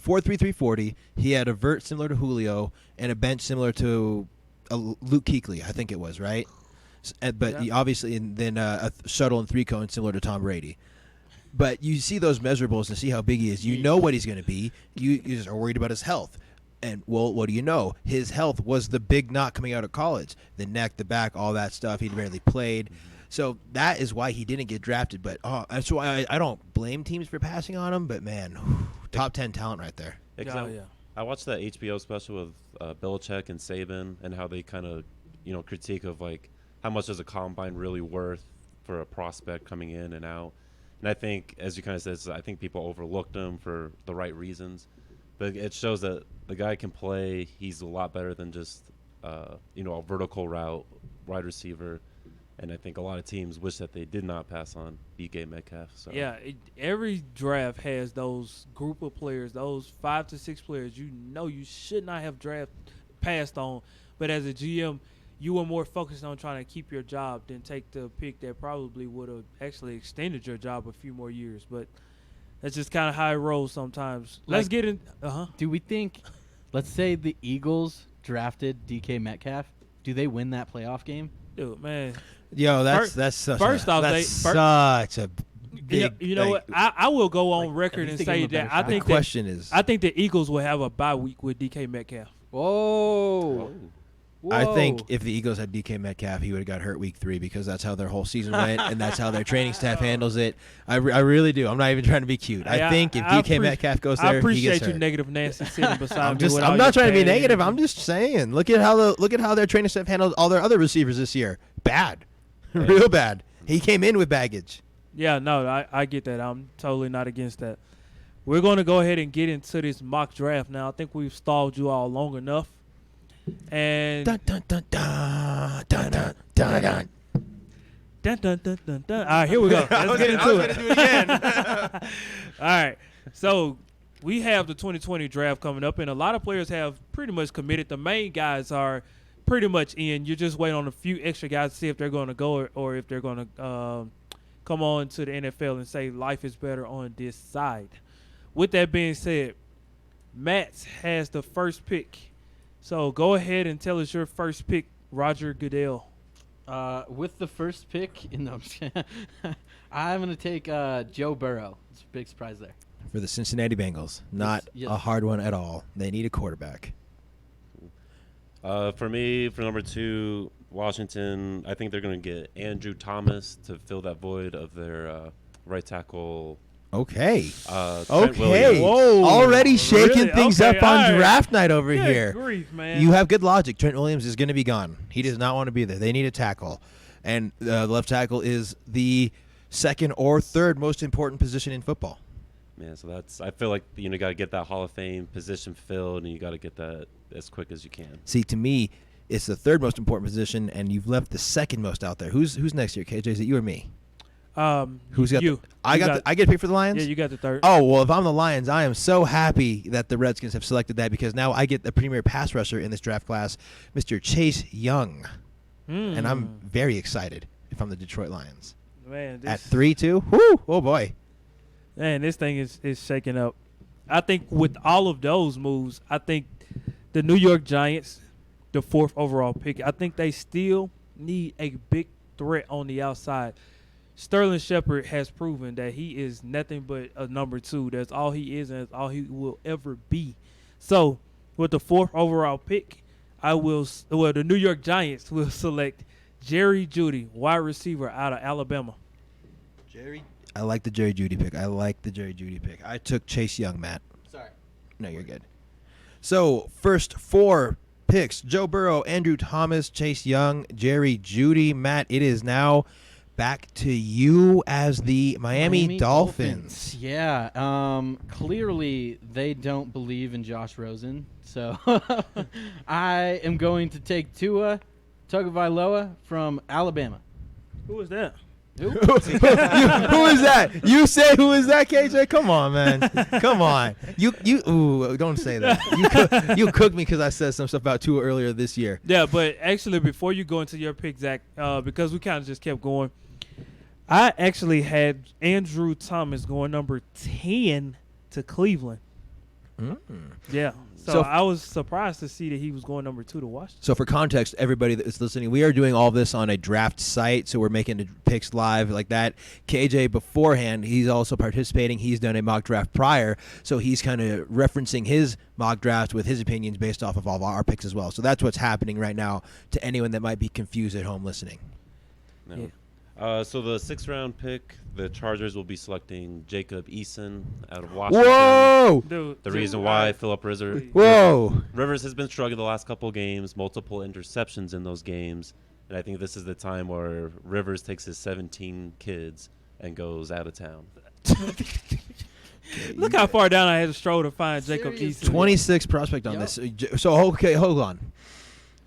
4.33 40, he had a vert similar to Julio and a bench similar to Luke Kuechly, I think it was, right? But he obviously, and then a shuttle and 3-cone similar to Tom Brady. But you see those measurables and see how big he is. You know what he's going to be. You just are worried about his health. And, well, what do you know? His health was the big knock coming out of college. The neck, the back, all that stuff. He barely played. So that is why he didn't get drafted. But that's why I don't blame teams for passing on him. But, man, top 10 talent right there. I watched that HBO special with Belichick and Saban and how they kind of, critique of, like, how much is a combine really worth for a prospect coming in and out. And I think, as you kind of said, I think people overlooked him for the right reasons. But it shows that the guy can play. He's a lot better than just, a vertical route wide receiver. And I think a lot of teams wish that they did not pass on DK Metcalf. So. Yeah, every draft has those group of players, those 5 to 6 players you should not have passed on. But as a GM, you were more focused on trying to keep your job than take the pick that probably would have actually extended your job a few more years. But that's just kind of how it rolls sometimes. Let's get in. Do we think, let's say the Eagles drafted DK Metcalf, do they win that playoff game? Dude, man. Yo, that's such a big. You know what? I will go on record and say that I think the Eagles will have a bye week with DK Metcalf. Whoa. I think if the Eagles had DK Metcalf, he would have got hurt week 3 because that's how their whole season went and that's how their training staff handles it. I really do. I'm not even trying to be cute. I think if DK Metcalf goes there, he gets hurt. I appreciate you, Negative Nancy, sitting beside me. I'm not trying to be negative. I'm just saying. Look at how their training staff handled all their other receivers this year. Bad, real bad. He came in with baggage. Yeah, no, I get that. I'm totally not against that. We're going to go ahead and get into this mock draft now. I think we've stalled you all long enough. And dun, dun, dun, dun, dun, dun, dun, dun. Dun, dun, dun, dun, dun. All right, here we go. Let's get into it. Do it again. All right. So we have the 2020 draft coming up, and a lot of players have pretty much committed. The main guys are pretty much in. You're just waiting on a few extra guys to see if they're going to go or if they're going to come on to the NFL and say life is better on this side. With that being said, Matt has the first pick. So go ahead and tell us your first pick, Roger Goodell. With the first pick, I'm going to take Joe Burrow. It's a big surprise there. For the Cincinnati Bengals. Not a hard one at all. They need a quarterback. For me, for number 2, Washington, I think they're going to get Andrew Thomas to fill that void of their right tackle. Okay. Okay. Whoa. Already shaking things up on draft night over Good here. Grief, man. You have good logic. Trent Williams is going to be gone. He does not want to be there. They need a tackle. And the left tackle is the second or third most important position in football. Man, so I feel like you got to get that Hall of Fame position filled, and you got to get that as quick as you can. See, to me, it's the third most important position, and you've left the second most out there. Who's next year, KJ? Is it you or me? Who's got you? I get picked for the Lions? Yeah, you got the third. Oh, well, if I'm the Lions, I am so happy that the Redskins have selected that because now I get the premier pass rusher in this draft class, Mr. Chase Young. And I'm very excited if I'm the Detroit Lions. Man, at 3-2, whoo, oh boy. Man, this thing is shaking up. I think with all of those moves, I think the New York Giants, the 4th overall pick, I think they still need a big threat on the outside. Sterling Shepard has proven that he is nothing but a number 2. That's all he is, and that's all he will ever be. So, with the 4th overall pick, the New York Giants will select Jerry Jeudy, wide receiver out of Alabama. I like the Jerry Jeudy pick. I took Chase Young, Matt. Sorry. No, you're good. So, first 4 picks, Joe Burrow, Andrew Thomas, Chase Young, Jerry Jeudy. Matt, it is now back to you as the Miami Dolphins. Yeah. Clearly, they don't believe in Josh Rosen. So, I am going to take Tua Tagovailoa from Alabama. Who is that? Who is that? You say who is that, KJ? Come on, man. Come on. Ooh, don't say that. You cooked me because I said some stuff about Tua earlier this year. Yeah, but actually, before you go into your pick, Zach, because we kind of just kept going, I actually had Andrew Thomas going number 10 to Cleveland. Yeah. So I was surprised to see that he was going number 2 to Washington. So for context, everybody that's listening, we are doing all this on a draft site, so we're making the picks live like that. KJ, beforehand, he's also participating. He's done a mock draft prior, so he's kind of referencing his mock draft with his opinions based off of all of our picks as well. So that's what's happening right now to anyone that might be confused at home listening. No. Yeah. So the 6th-round pick, the Chargers will be selecting Jacob Eason out of Washington. Whoa! The reason why Philip Rivers has been struggling the last couple of games, multiple interceptions in those games, and I think this is the time where Rivers takes his 17 kids and goes out of town. Look how far down I had to stroll to find Jacob Eason. 26 prospect on this. So, okay, hold on.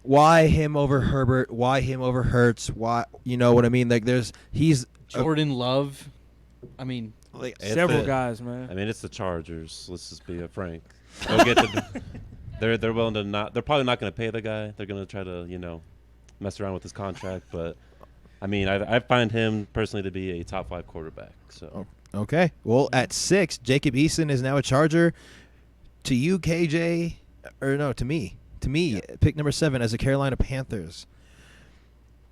Why him over Herbert? Why him over Hurts? Why, you know what I mean? Like, he's Jordan Love. I mean, like several guys, man. I mean, it's the Chargers. Let's just be frank. They'll get they're willing to not. They're probably not going to pay the guy. They're going to try to mess around with his contract. But I mean, I find him personally to be a top 5 quarterback. So okay. Well, at 6, Jacob Eason is now a Charger. To you, KJ, or no, to me. Pick number 7 as the Carolina Panthers.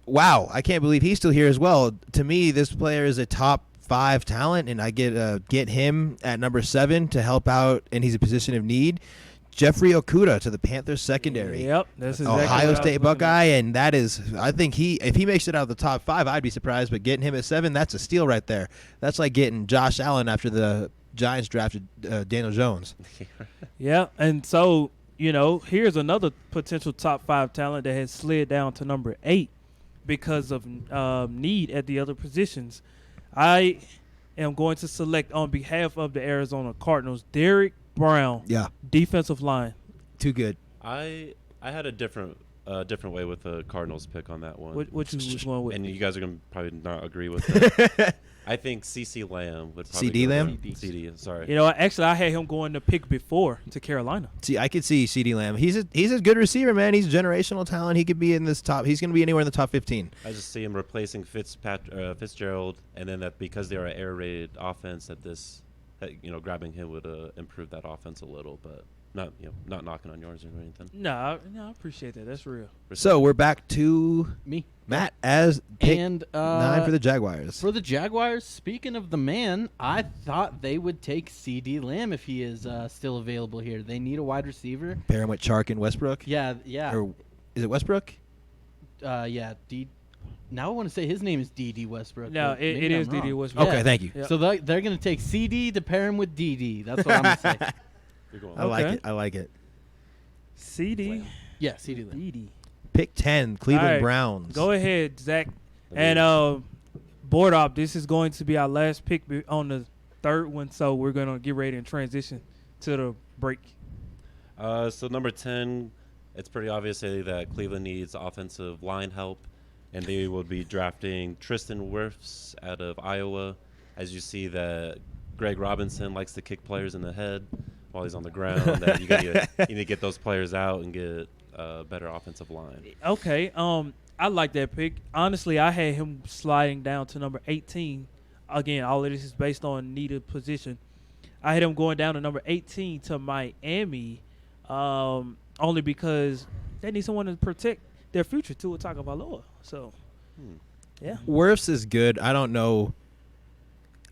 Wow, I can't believe he's still here as well. To me, this player is a top 5 talent, and I get him at number 7 to help out, and he's a position of need. Jeffrey Okudah to the Panthers secondary. Yep, that's exactly Ohio State Buckeye, and that is, I think if he makes it out of the top 5, I'd be surprised. But getting him at 7, that's a steal right there. That's like getting Josh Allen after the Giants drafted Daniel Jones. Yeah, and so, here's another potential top 5 talent that has slid down to number 8 because of need at the other positions. I am going to select on behalf of the Arizona Cardinals, Derrick Brown. Yeah. Defensive line. Too good. I had a different way with the Cardinals pick on that one. What you was going with? And you guys are going to probably not agree with that. I think C.C. Lamb would probably C.D. Lamb? C.D., sorry. Actually, I had him going to pick before to Carolina. See, I could see C.D. Lamb. He's a good receiver, man. He's generational talent. He could be in this top. He's going to be anywhere in the top 15. I just see him replacing Fitzgerald, and then that because they are an air-raid offense, grabbing him would improve that offense a little, but not knocking on yours or anything. No, I appreciate that. That's real. So we're back to me, Matt, as pick 9 for the Jaguars. For the Jaguars, speaking of the man, I thought they would take C.D. Lamb if he is still available here. They need a wide receiver. Pair him with Chark and Westbrook? Yeah. Or is it Westbrook? Yeah, now I want to say his name is D.D. Westbrook. No, it is D.D. Westbrook. Okay, thank you. Yep. So they're going to take C.D. to pair him with D.D. That's what I'm going to say. I like it. C.D. Yeah, C.D. Lamb. D.D. Pick 10, Cleveland Browns. Go ahead, Zach. And board op, this is going to be our last pick on the third one. So we're going to get ready and transition to the break. So number 10, it's pretty obvious that Cleveland needs offensive line help, and they will be drafting Tristan Wirfs out of Iowa. As you see that Greg Robinson likes to kick players in the head while he's on the ground. That you need to get those players out and get a better offensive line. Okay. I like that pick. Honestly, I had him sliding down to number 18. Again, all of this is based on needed position. I had him going down to number 18 to Miami, only because they need someone to protect their future to Tagovailoa. So, yeah. Wirfs is good. I don't know.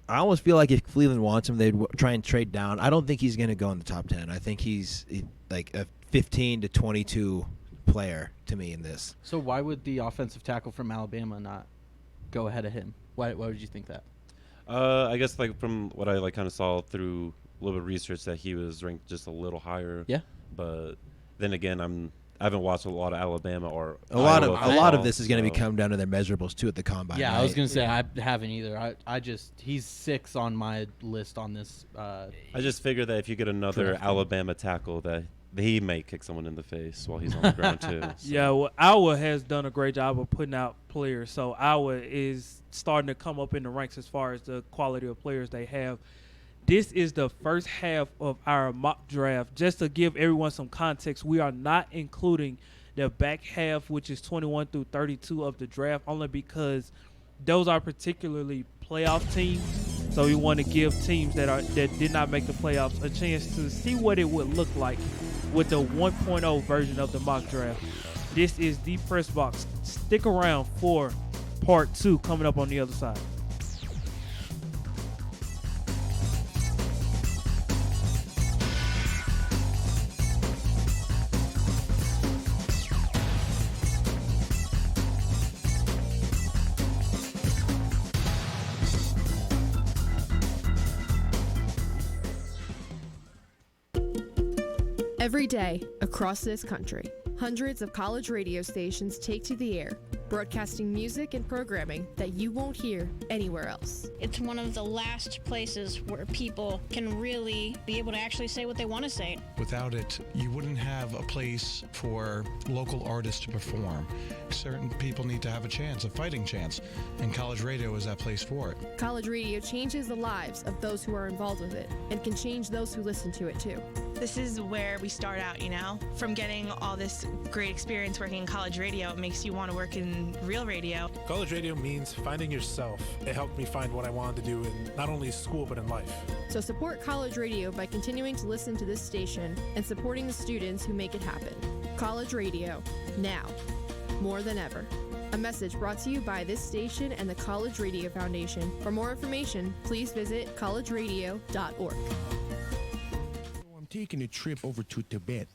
I almost feel like if Cleveland wants him, they'd try and trade down. I don't think he's going to go in the top 10. I think he's like a 15 to 22 player to me in this. So why would the offensive tackle from Alabama not go ahead of him? Why would you think that? I guess like from what I kind of saw through a little bit of research that he was ranked just a little higher. Yeah. But then again, I haven't watched a lot of Alabama or a lot of this is going to be come down to their measurables too at the combine. Yeah, right? I was going to say I haven't either. I just he's 6 on my list on this. I just figured that if you get another Alabama tackle, that he may kick someone in the face while he's on the ground too. So. Yeah, well, Iowa has done a great job of putting out players. So Iowa is starting to come up in the ranks as far as the quality of players they have. This is the first half of our mock draft. Just to give everyone some context, we are not including the back half, which is 21 through 32 of the draft, only because those are particularly playoff teams. So we want to give teams that did not make the playoffs a chance to see what it would look like with the 1.0 version of the mock draft. This is the press box. Stick around for part 2 coming up on the other side. Every day, across this country, hundreds of college radio stations take to the air, broadcasting music and programming that you won't hear anywhere else. It's one of the last places where people can really be able to actually say what they want to say. Without it, you wouldn't have a place for local artists to perform. Certain people need to have a chance, a fighting chance, and college radio is that place for it. College radio changes the lives of those who are involved with it and can change those who listen to it too. This is where we start out, from getting all this great experience working in college radio. It makes you want to work in real radio. College radio means finding yourself. It helped me find what I wanted to do in not only school but in life. So support college radio by continuing to listen to this station and supporting the students who make it happen. College radio, now, more than ever. A message brought to you by this station and the College Radio Foundation. For more information, please visit collegeradio.org. Taking a trip over to Tibet,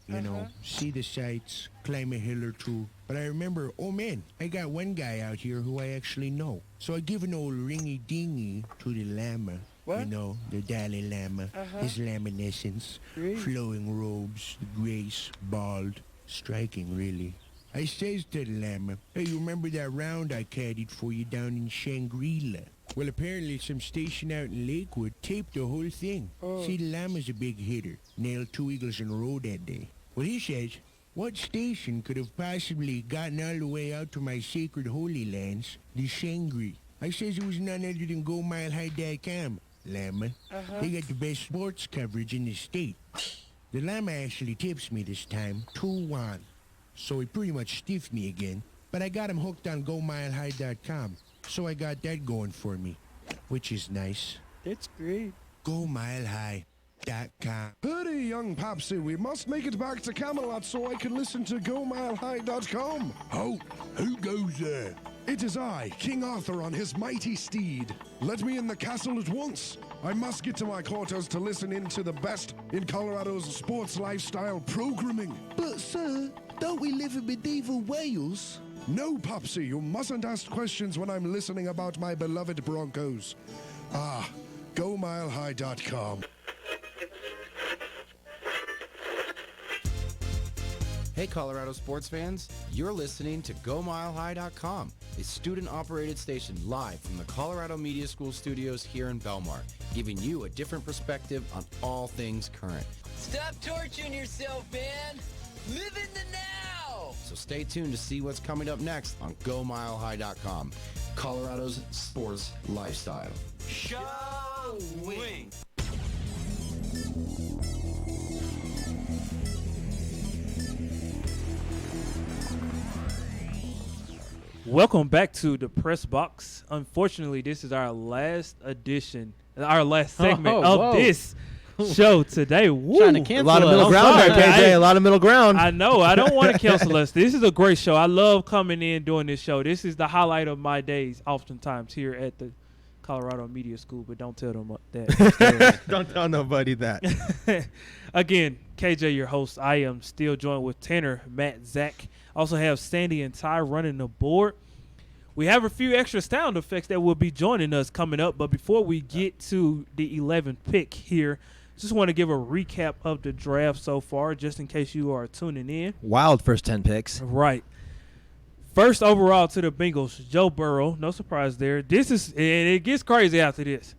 see the sights, climb a hill or two. But I remember, oh man, I got one guy out here who I actually know. So I give an old ringy-dingy to the Lama. What? The Dalai Lama, his laminescence, flowing robes, the grace, bald, striking really. I says to the Lama, hey, you remember that round I caddied for you down in Shangri-La? Well, apparently some station out in Lakewood taped the whole thing. See, the Lama's a big hitter. Nailed 2 eagles in a row that day. Well, he says, what station could have possibly gotten all the way out to my sacred holy lands, the Shangri? I says it was none other than GoMileHigh.com, Lama. They got the best sports coverage in the state. The Lama actually tips me this time, 2-1. So he pretty much stiffed me again. But I got him hooked on GoMileHigh.com. So I got that going for me, which is nice. That's great. GoMileHigh.com. Hurry, young Popsy, we must make it back to Camelot so I can listen to GoMileHigh.com. Oh, who goes there? It is I, King Arthur on his mighty steed. Let me in the castle at once. I must get to my quarters to listen in to the best in Colorado's sports lifestyle programming. But, sir, don't we live in medieval Wales? No, Popsy, you mustn't ask questions when I'm listening about my beloved Broncos. GoMileHigh.com. Hey Colorado sports fans, you're listening to GoMileHigh.com, a student-operated station live from the Colorado Media School studios here in Belmar, giving you a different perspective on all things current. Stop torturing yourself, man. Live in the now. So stay tuned to see what's coming up next on GoMileHigh.com, Colorado's sports lifestyle. Showing. Welcome back to the Press Box. Unfortunately, this is our last edition, our last segment of this show today. Woo. Trying to cancel a lot of middle ground there, KJ. A lot of middle ground. I know. I don't want to cancel us. This is a great show. I love coming in doing this show. This is the highlight of my days, oftentimes here at the Colorado Media School. But don't tell them that. Don't tell nobody that. Again, KJ, your host. I am still joined with Tanner, Matt, Zach. Also have Sandy and Ty running the board. We have a few extra sound effects that will be joining us coming up. But before we get to the 11th pick here, just want to give a recap of the draft so far, just in case you are tuning in. Wild first 10 picks. Right. First overall to the Bengals, Joe Burrow. No surprise there. And it gets crazy after this.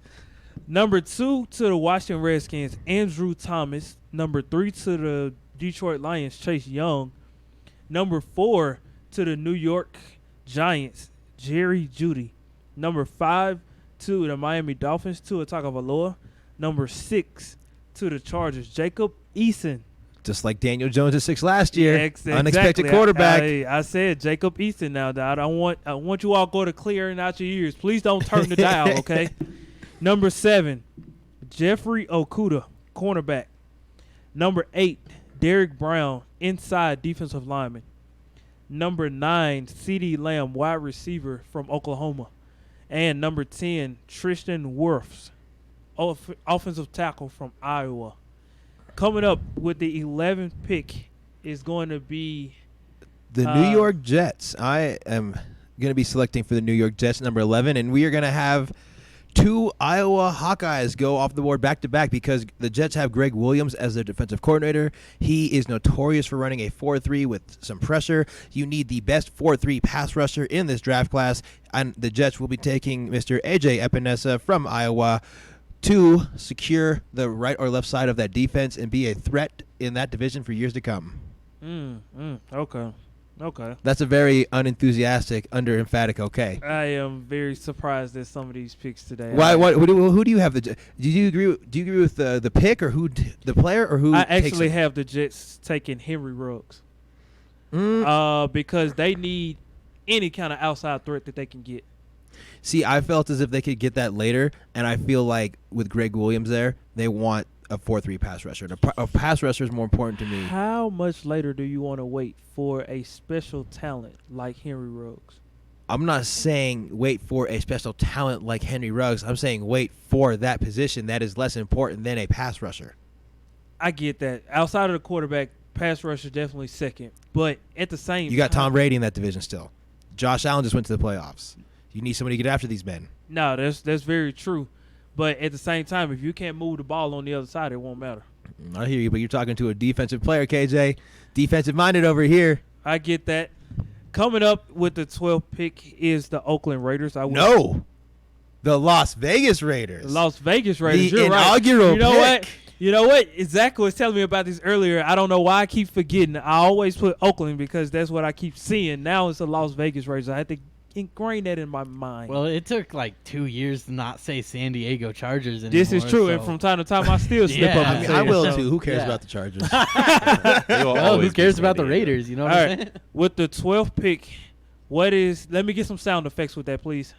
Number 2 to the Washington Redskins, Andrew Thomas. Number 3 to the Detroit Lions, Chase Young. Number 4 to the New York Giants, Jerry Jeudy. Number 5 to the Miami Dolphins, Tua Tagovailoa. Number 6 to the Chargers, Jacob Eason. Just like Daniel Jones at 6 last year. Exactly. Unexpected quarterback. I said Jacob Eason now. I want you all go to clearing out your ears. Please don't turn the dial, okay? Number 7, Jeffrey Okudah, cornerback. Number 8, Derrick Brown, inside defensive lineman. Number 9, CeeDee Lamb, wide receiver from Oklahoma. And number 10, Tristan Wirfs, offensive tackle from Iowa. Coming up with the 11th pick is going to be the New York Jets. I am going to be selecting for the New York Jets, number 11, and we are going to have 2 Iowa Hawkeyes go off the board back-to-back because the Jets have Greg Williams as their defensive coordinator. He is notorious for running a 4-3 with some pressure. You need the best 4-3 pass rusher in this draft class, and the Jets will be taking Mr. AJ Epinesa from Iowa to secure the right or left side of that defense and be a threat in that division for years to come. Okay. That's a very unenthusiastic, under-emphatic okay. I am very surprised at some of these picks today. Why? Who do you have? Do you agree with the pick or the player or who? I actually have the Jets taking Henry Ruggs because they need any kind of outside threat that they can get. See, I felt as if they could get that later, and I feel like with Greg Williams there, they want a 4-3 pass rusher. A pass rusher is more important to me. How much later do you want to wait for a special talent like Henry Ruggs? I'm not saying wait for a special talent like Henry Ruggs. I'm saying wait for that position that is less important than a pass rusher. I get that. Outside of the quarterback, pass rusher definitely second. But at the same time, you got Tom Brady in that division still. Josh Allen just went to the playoffs. You need somebody to get after these men. No, that's very true. But at the same time, if you can't move the ball on the other side, it won't matter. I hear you, but you're talking to a defensive player, KJ. Defensive-minded over here. I get that. Coming up with the 12th pick is the Oakland Raiders. The Las Vegas Raiders. The Las Vegas Raiders. The You're inaugural right. pick. You know what? Zach was telling me about this earlier. I don't know why I keep forgetting. I always put Oakland because that's what I keep seeing. Now it's the Las Vegas Raiders. I had to ingrain that in my mind. Well, it took like 2 years to not say San Diego Chargers anymore. This is true, and from time to time I still slip up. I will too. Who cares about the Chargers? Well, who cares about the Raiders? You know what I'm saying? With the 12th pick, let me get some sound effects with that, please.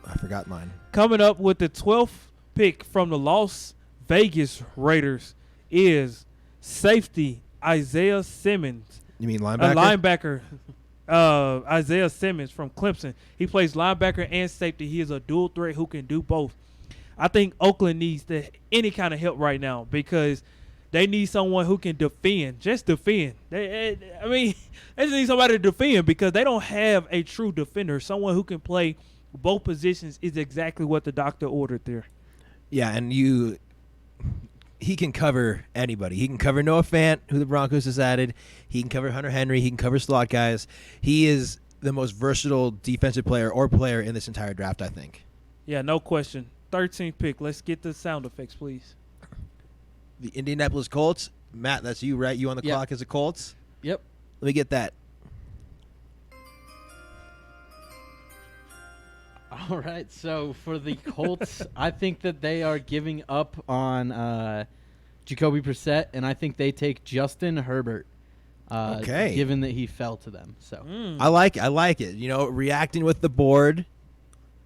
I forgot mine. Coming up with the 12th pick from the Las Vegas Raiders is safety Isaiah Simmons. You mean linebacker? A linebacker. Isaiah Simmons from Clemson. He plays linebacker and safety. He is a dual threat who can do both. I think Oakland needs any kind of help right now because they need someone who can defend. Just defend. They just need somebody to defend because they don't have a true defender. Someone who can play both positions is exactly what the doctor ordered there. Yeah, and he can cover anybody. He can cover Noah Fant, who the Broncos has added. He can cover Hunter Henry. He can cover slot guys. He is the most versatile defensive player in this entire draft, I think. Yeah, no question. 13th pick. Let's get the sound effects, please. The Indianapolis Colts. Matt, that's you, right? You on the clock as the Colts? Yep. Let me get that. All right, so for the Colts, I think that they are giving up on Jacoby Brissett, and I think they take Justin Herbert. Okay. Given that he fell to them, so I like it. You know, reacting with the board.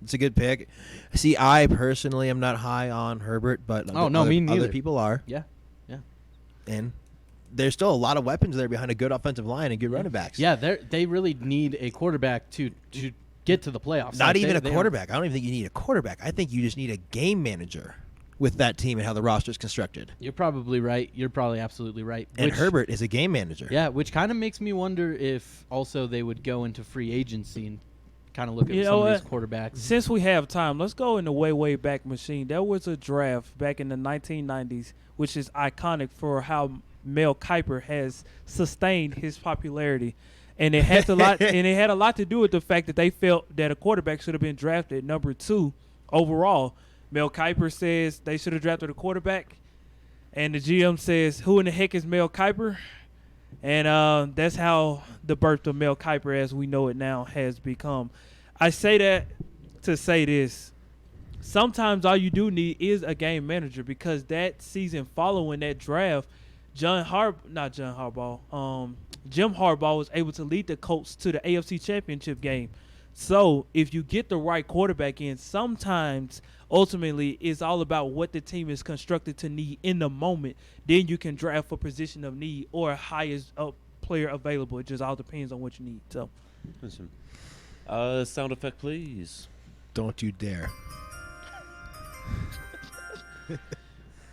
It's a good pick. See, I personally am not high on Herbert, but me neither. Other people are. Yeah. And there's still a lot of weapons there behind a good offensive line and good running backs. Yeah, they really need a quarterback to get to the playoffs. Not even a quarterback. I don't even think you need a quarterback. I think you just need a game manager with that team and how the roster is constructed. You're probably right. You're probably absolutely right. And Herbert is a game manager. Yeah, which kind of makes me wonder if also they would go into free agency and kind of look at some of these quarterbacks. Since we have time, let's go in the way back machine. There was a draft back in the 1990s, which is iconic for how Mel Kiper has sustained his popularity. And it has a lot and it had a lot to do with the fact that they felt that a quarterback should have been drafted number 2 overall. Mel Kiper says they should have drafted a quarterback, and the GM says, who in the heck is Mel Kiper? And that's how the birth of Mel Kiper as we know it now has become. I say that to say this. Sometimes all you do need is a game manager, because that season following that draft, Jim Harbaugh was able to lead the Colts to the AFC Championship game. So if you get the right quarterback in, sometimes ultimately it's all about what the team is constructed to need in the moment. Then you can draft for position of need or highest player available. It just all depends on what you need. So, listen. Sound effect, please. Don't you dare.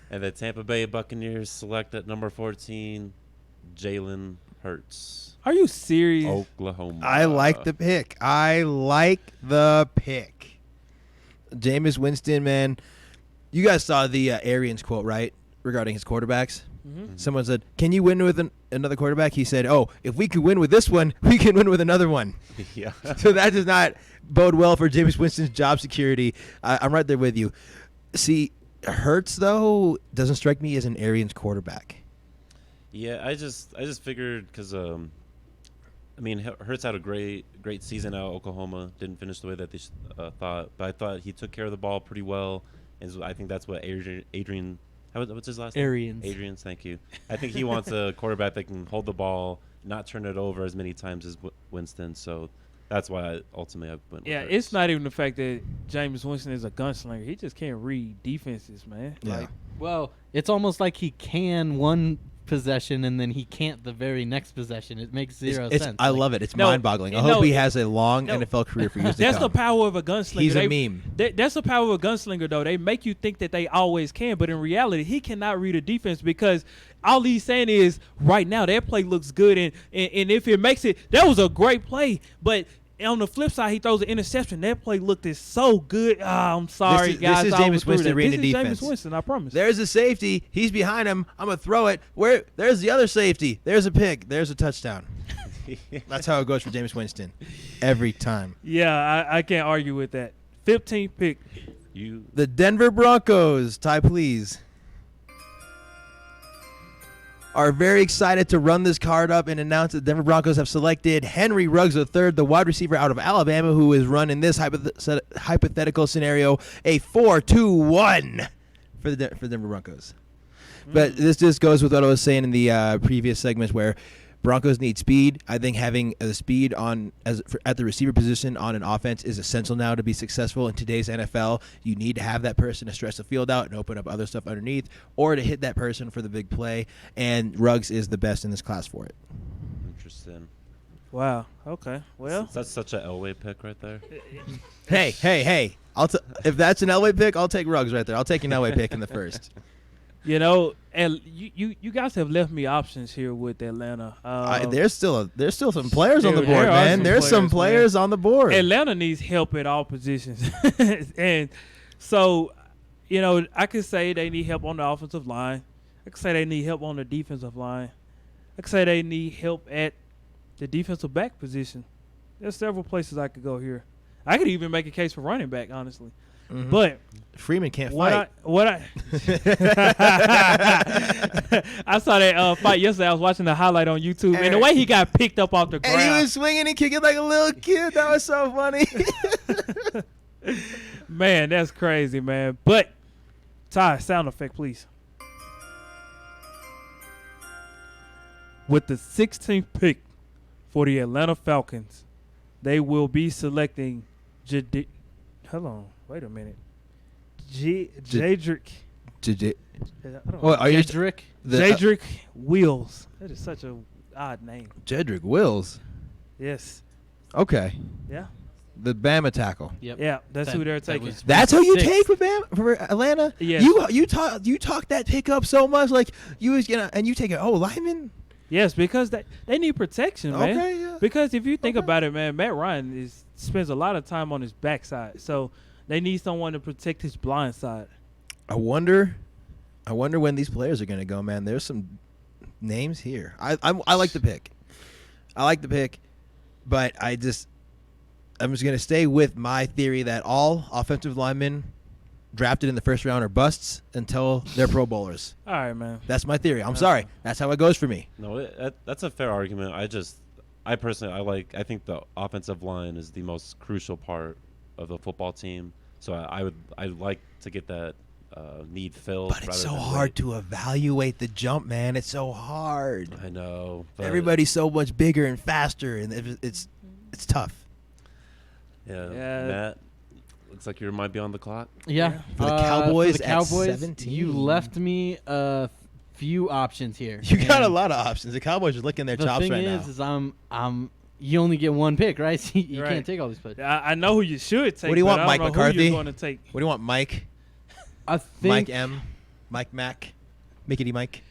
And the Tampa Bay Buccaneers select at number 14, Jalen Hurts. Are you serious? Oklahoma. I like the pick. Jameis Winston, man. You guys saw the Arians quote, right, regarding his quarterbacks? Mm-hmm. Someone said, can you win with another quarterback? He said, if we could win with this one, we can win with another one. Yeah. So that does not bode well for Jameis Winston's job security. I'm right there with you. See, Hurts, though, doesn't strike me as an Arians quarterback. Yeah, I just figured because Hurts had a great season out of Oklahoma. Didn't finish the way that they thought, but I thought he took care of the ball pretty well, and so I think that's what Adrian. What's his last name? Arians, thank you. I think he wants a quarterback that can hold the ball, not turn it over as many times as Winston. So that's why I went with Hurts. It's not even the fact that Jameis Winston is a gunslinger. He just can't read defenses, man. Yeah. Well, it's almost like he can one possession and then he can't the very next possession. It makes zero sense. I love it. It's mind-boggling. I hope he has a long NFL career for years to come. That's the power of a gunslinger. He's a meme. That's the power of a gunslinger, though. They make you think that they always can, but in reality, he cannot read a defense, because all he's saying is, right now, that play looks good, and if it makes it, that was a great play, but on the flip side, he throws an interception. That play looked so good. I'm sorry, guys. This is Jameis Winston reading the defense. This is Jameis Winston, I promise. There's a safety. He's behind him. I'm going to throw it. There's the other safety. There's a pick. There's a touchdown. That's how it goes for Jameis Winston every time. Yeah, I can't argue with that. 15th pick. The Denver Broncos, Ty, please, are very excited to run this card up and announce that the Denver Broncos have selected Henry Ruggs III, the wide receiver out of Alabama, who is run in this hypothetical scenario a 4-2-1 for the Denver Broncos. But this just goes with what I was saying in the previous segments, where Broncos need speed. I think having the speed at the receiver position on an offense is essential now to be successful in today's NFL. You need to have that person to stretch the field out and open up other stuff underneath, or to hit that person for the big play. And Ruggs is the best in this class for it. Interesting. Wow. Okay. Well, that's such an Elway pick right there. Hey! If that's an Elway pick, I'll take Ruggs right there. I'll take an Elway pick in the first. You know, and you guys have left me options here with Atlanta. There's still some players on the board, man. There's some players on the board. Atlanta needs help at all positions, and so, you know, I could say they need help on the offensive line. I could say they need help on the defensive line. I could say they need help at the defensive back position. There's several places I could go here. I could even make a case for running back, honestly. But Freeman can't fight. I saw that fight yesterday. I was watching the highlight on YouTube, and the way he got picked up off the ground. And he was swinging and kicking like a little kid. That was so funny. Man, that's crazy, man. But, Ty, sound effect, please. With the 16th pick for the Atlanta Falcons, they will be selecting hold on, wait a minute. Jadrick. Jadrick Wills. That is such an odd name. Jedrick Wills. Yes. Okay. Yeah. The Bama tackle. Yep. Yeah, that's who they're taking. That's who you take for Atlanta? Yes. You talk that pick up so much, like you was gonna, and you take it. Oh, lineman. Yes, because they need protection, man. Okay, yeah. Because if you think about it, man, Matt Ryan spends a lot of time on his backside, so they need someone to protect his blind side. I wonder when these players are gonna go, man. There's some names here. I like the pick. But I'm just gonna stay with my theory that all offensive linemen drafted in the first round are busts until they're Pro Bowlers. All right, man. That's my theory. I'm sorry. That's how it goes for me. No, that's a fair argument. I personally think the offensive line is the most crucial part of the football team. So I'd like to get that need filled. But it's so hard to evaluate the jump, man. It's so hard. I know. But everybody's so much bigger and faster, and it's tough. Yeah. Matt, looks like you might be on the clock. Yeah. For the Cowboys, at 17. You left me a few options here. You got a lot of options. The Cowboys are licking their chops right now. The thing is you only get one pick, right? So you right. can't take all these picks. I know who you should take. What do you want, but Mike I don't know McCarthy? Who you're going to take. What do you want, Mike? I think Mike M, Mike Mac, Mickety Mike.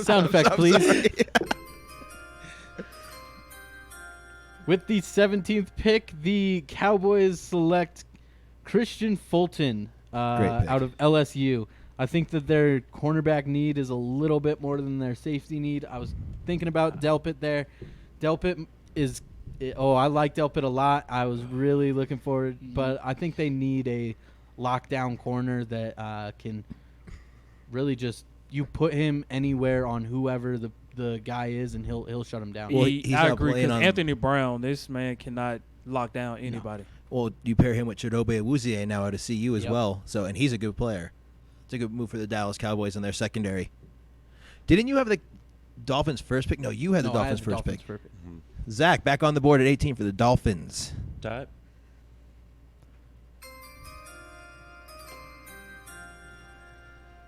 Sound effect, please. With the 17th pick, the Cowboys select Christian Fulton out of LSU. I think that their cornerback need is a little bit more than their safety need. I was thinking about Delpit there. Delpit I like Delpit a lot. I was really looking forward, but I think they need a lockdown corner that can really just you put him anywhere on whoever the guy is, and he'll shut him down. Well, I agree, because Anthony Brown, this man cannot lock down anybody. No. Well, you pair him with Chidobe Awuzie now out of CU as well, and he's a good player. It's a good move for the Dallas Cowboys in their secondary. Didn't you have the Dolphins' first pick? No, you had the Dolphins' first pick. Mm-hmm. Zach, back on the board at 18 for the Dolphins. Type.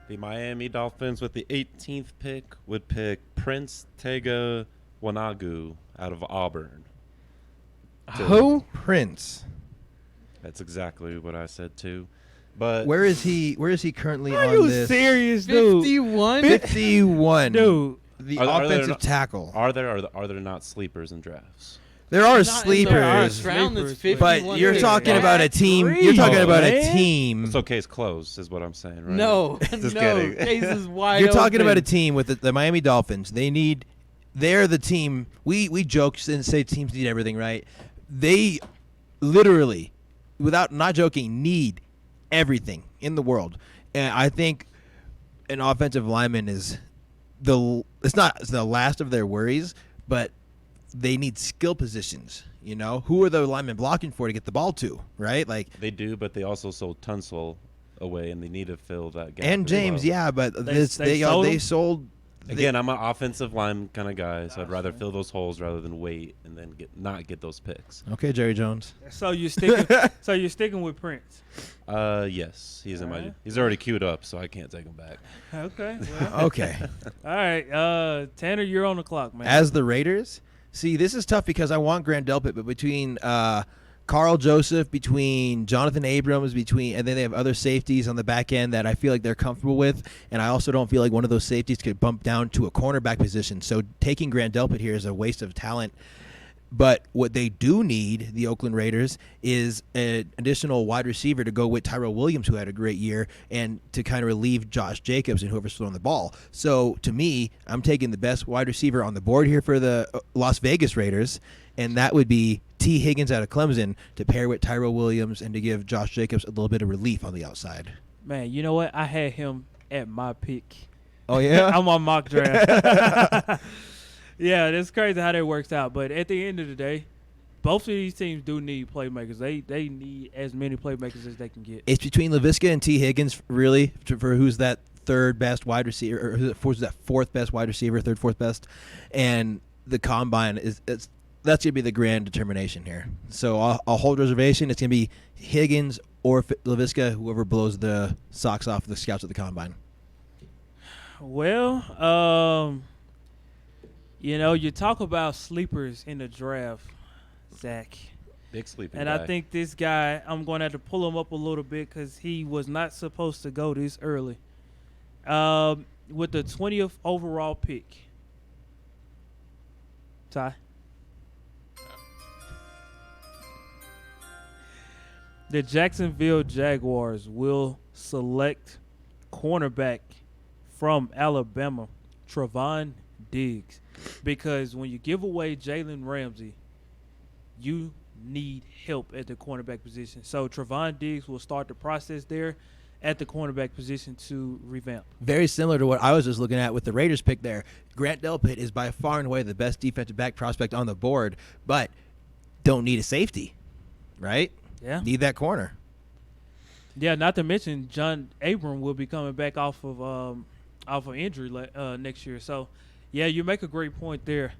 The Miami Dolphins with the 18th pick would pick Prince Tega Wanagu out of Auburn. Who? Prince. That's exactly what I said too. But where is he currently on Are you this? serious, dude? 51. Dude. The offensive tackle. Are there not sleepers in drafts? There are sleepers, but you're talking about a team. You're talking about a team. So case closed is what I'm saying, right? No, Just no, kidding. case is wide You're talking open. about a team with the Miami Dolphins. They're the team. We joke and say teams need everything, right? They literally, without not joking, need everything in the world. And I think an offensive lineman is it's the last of their worries, but they need skill positions. You know, who are the linemen blocking for to get the ball to, right? Like they do, but they also sold Tunsil away, and they need to fill that gap. And James, well. yeah, but they sold. Again, I'm an offensive line kind of guy, so I'd rather fill those holes rather than wait and then not get those picks. Okay, Jerry Jones. So you're sticking. So you're sticking with Prince. Yes, he's he's already queued up, so I can't take him back. Okay. Well. Okay. All right, Tanner, you're on the clock, man. As the Raiders, see, this is tough because I want Grant Delpit, but between Carl Joseph, between Jonathan Abrams, and then they have other safeties on the back end that I feel like they're comfortable with, and I also don't feel like one of those safeties could bump down to a cornerback position. So taking Grant Delpit here is a waste of talent. But what they do need, the Oakland Raiders, is an additional wide receiver to go with Tyrell Williams, who had a great year, and to kind of relieve Josh Jacobs and whoever's throwing the ball. So to me, I'm taking the best wide receiver on the board here for the Las Vegas Raiders, and that would be T. Higgins out of Clemson to pair with Tyrell Williams and to give Josh Jacobs a little bit of relief on the outside. Man, you know what? I had him at my pick. Oh, yeah? I'm on mock draft. Yeah, it's crazy how that works out. But at the end of the day, both of these teams do need playmakers. They need as many playmakers as they can get. It's between Laviska and T. Higgins, really, for who's that third best wide receiver, or who's that fourth best wide receiver, third, fourth best. And the combine that's going to be the grand determination here. So I'll hold reservation. It's going to be Higgins or Laviska, whoever blows the socks off the scouts at the combine. Well, you talk about sleepers in the draft, Zach. Big sleeping and guy. I think this guy, I'm going to have to pull him up a little bit because he was not supposed to go this early. With the 20th overall pick. Ty? The Jacksonville Jaguars will select cornerback from Alabama, Trevon Diggs. Because when you give away Jalen Ramsey, you need help at the cornerback position. So Trevon Diggs will start the process there at the cornerback position to revamp. Very similar to what I was just looking at with the Raiders pick there. Grant Delpit is by far and away the best defensive back prospect on the board, but don't need a safety, right? Yeah. Need that corner. Yeah, not to mention John Abram will be coming back off of injury next year. So, yeah, you make a great point there.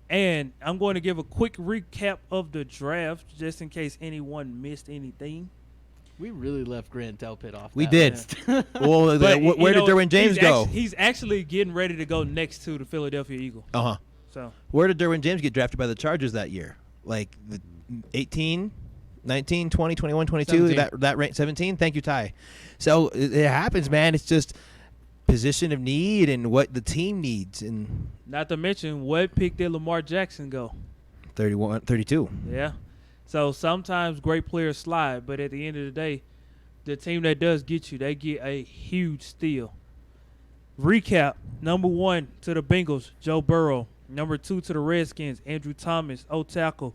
And I'm going to give a quick recap of the draft just in case anyone missed anything. We really left Grant Delpit off. We that did. list. Well, where did Derwin James go? He's actually getting ready to go next to the Philadelphia Eagles. Uh-huh. So where did Derwin James get drafted by the Chargers that year? Like the 18, 19, 20, 21, 22, 17. that range, 17? Thank you, Ty. So it happens, man. It's just position of need and what the team needs. And not to mention, what pick did Lamar Jackson go? 31, 32. Yeah. So sometimes great players slide, but at the end of the day, the team that does get you, they get a huge steal. Recap, number 1 to the Bengals, Joe Burrow. Number 2 to the Redskins, Andrew Thomas, O-tackle.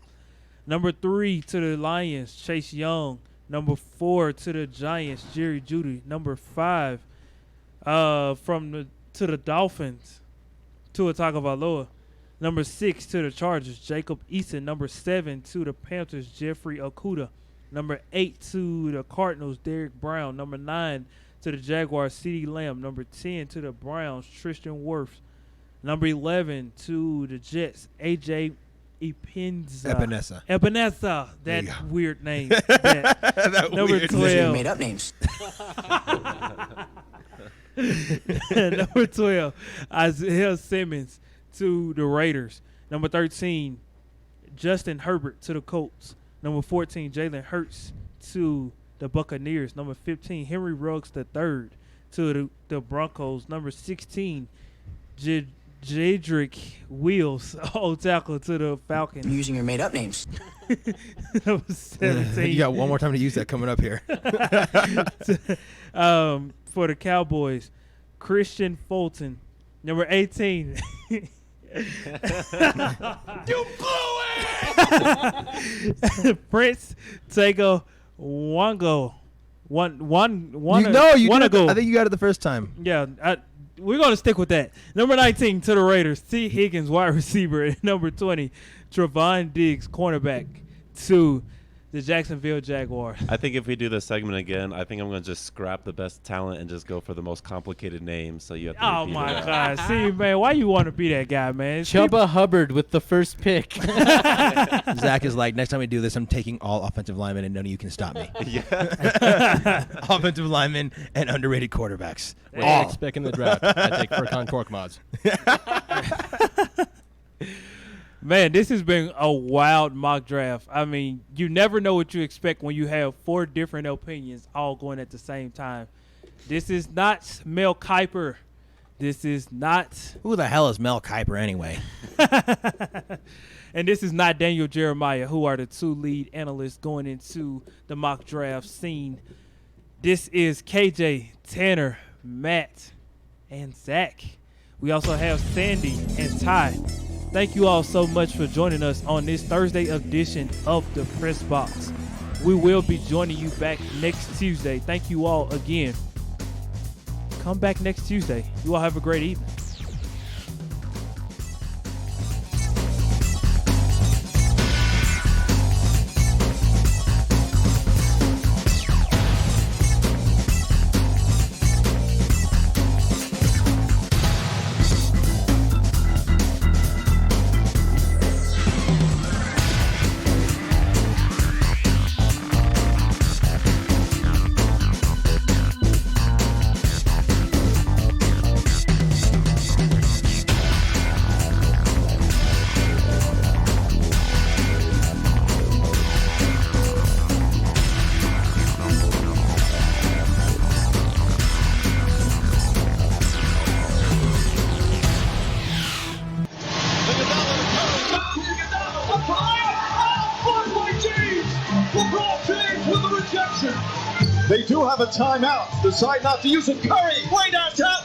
Number 3 to the Lions, Chase Young. Number 4 to the Giants, Jerry Jeudy. Number 5 to the Dolphins, Tua Tagovailoa. Number 6 to the Chargers, Jacob Eason. Number 7 to the Panthers, Jeffrey Okudah. Number 8 to the Cardinals, Derek Brown. Number 9 to the Jaguars, CeeDee Lamb. Number 10 to the Browns, Tristan Wirfs. Number 11 to the Jets, A.J. Epinesa. That weird name. That number weird 12. Made up names. Number 12, Isaiah Simmons to the Raiders. Number 13, Justin Herbert to the Colts. Number 14, Jalen Hurts to the Buccaneers. Number 15, Henry Ruggs III to the Broncos. Number 16, Jedrick Wills, O-tackle to the Falcons. You're using your made-up names. Number 17. You got one more time to use that coming up here. For the Cowboys, Christian Fulton. Number 18. You blew it! Prince Tego Wango. I think you got it the first time. Yeah, we're going to stick with that. Number 19 to the Raiders, T. Higgins, wide receiver. And number 20, Trevon Diggs, cornerback to the Jacksonville Jaguars. I think if we do this segment again, I think I'm going to just scrap the best talent and just go for the most complicated names. So you have to Oh, repeat my it. God. See, man, why you want to be that guy, man? Chubba Hubbard with the first pick. Zach is like, next time we do this, I'm taking all offensive linemen and none of you can stop me. Yeah. Offensive linemen and underrated quarterbacks. What do you expect in the draft? I take Furkan Korkmaz. Man, this has been a wild mock draft. I mean, you never know what you expect when you have 4 different opinions all going at the same time. This is not Mel Kiper. This is not... Who the hell is Mel Kiper anyway? And this is not Daniel Jeremiah, who are the 2 lead analysts going into the mock draft scene. This is KJ, Tanner, Matt, and Zach. We also have Sandy and Ty. Thank you all so much for joining us on this Thursday edition of the Press Box. We will be joining you back next Tuesday. Thank you all again. Come back next Tuesday. You all have a great evening. They do have a timeout. Decide not to use it. Curry, way downtown.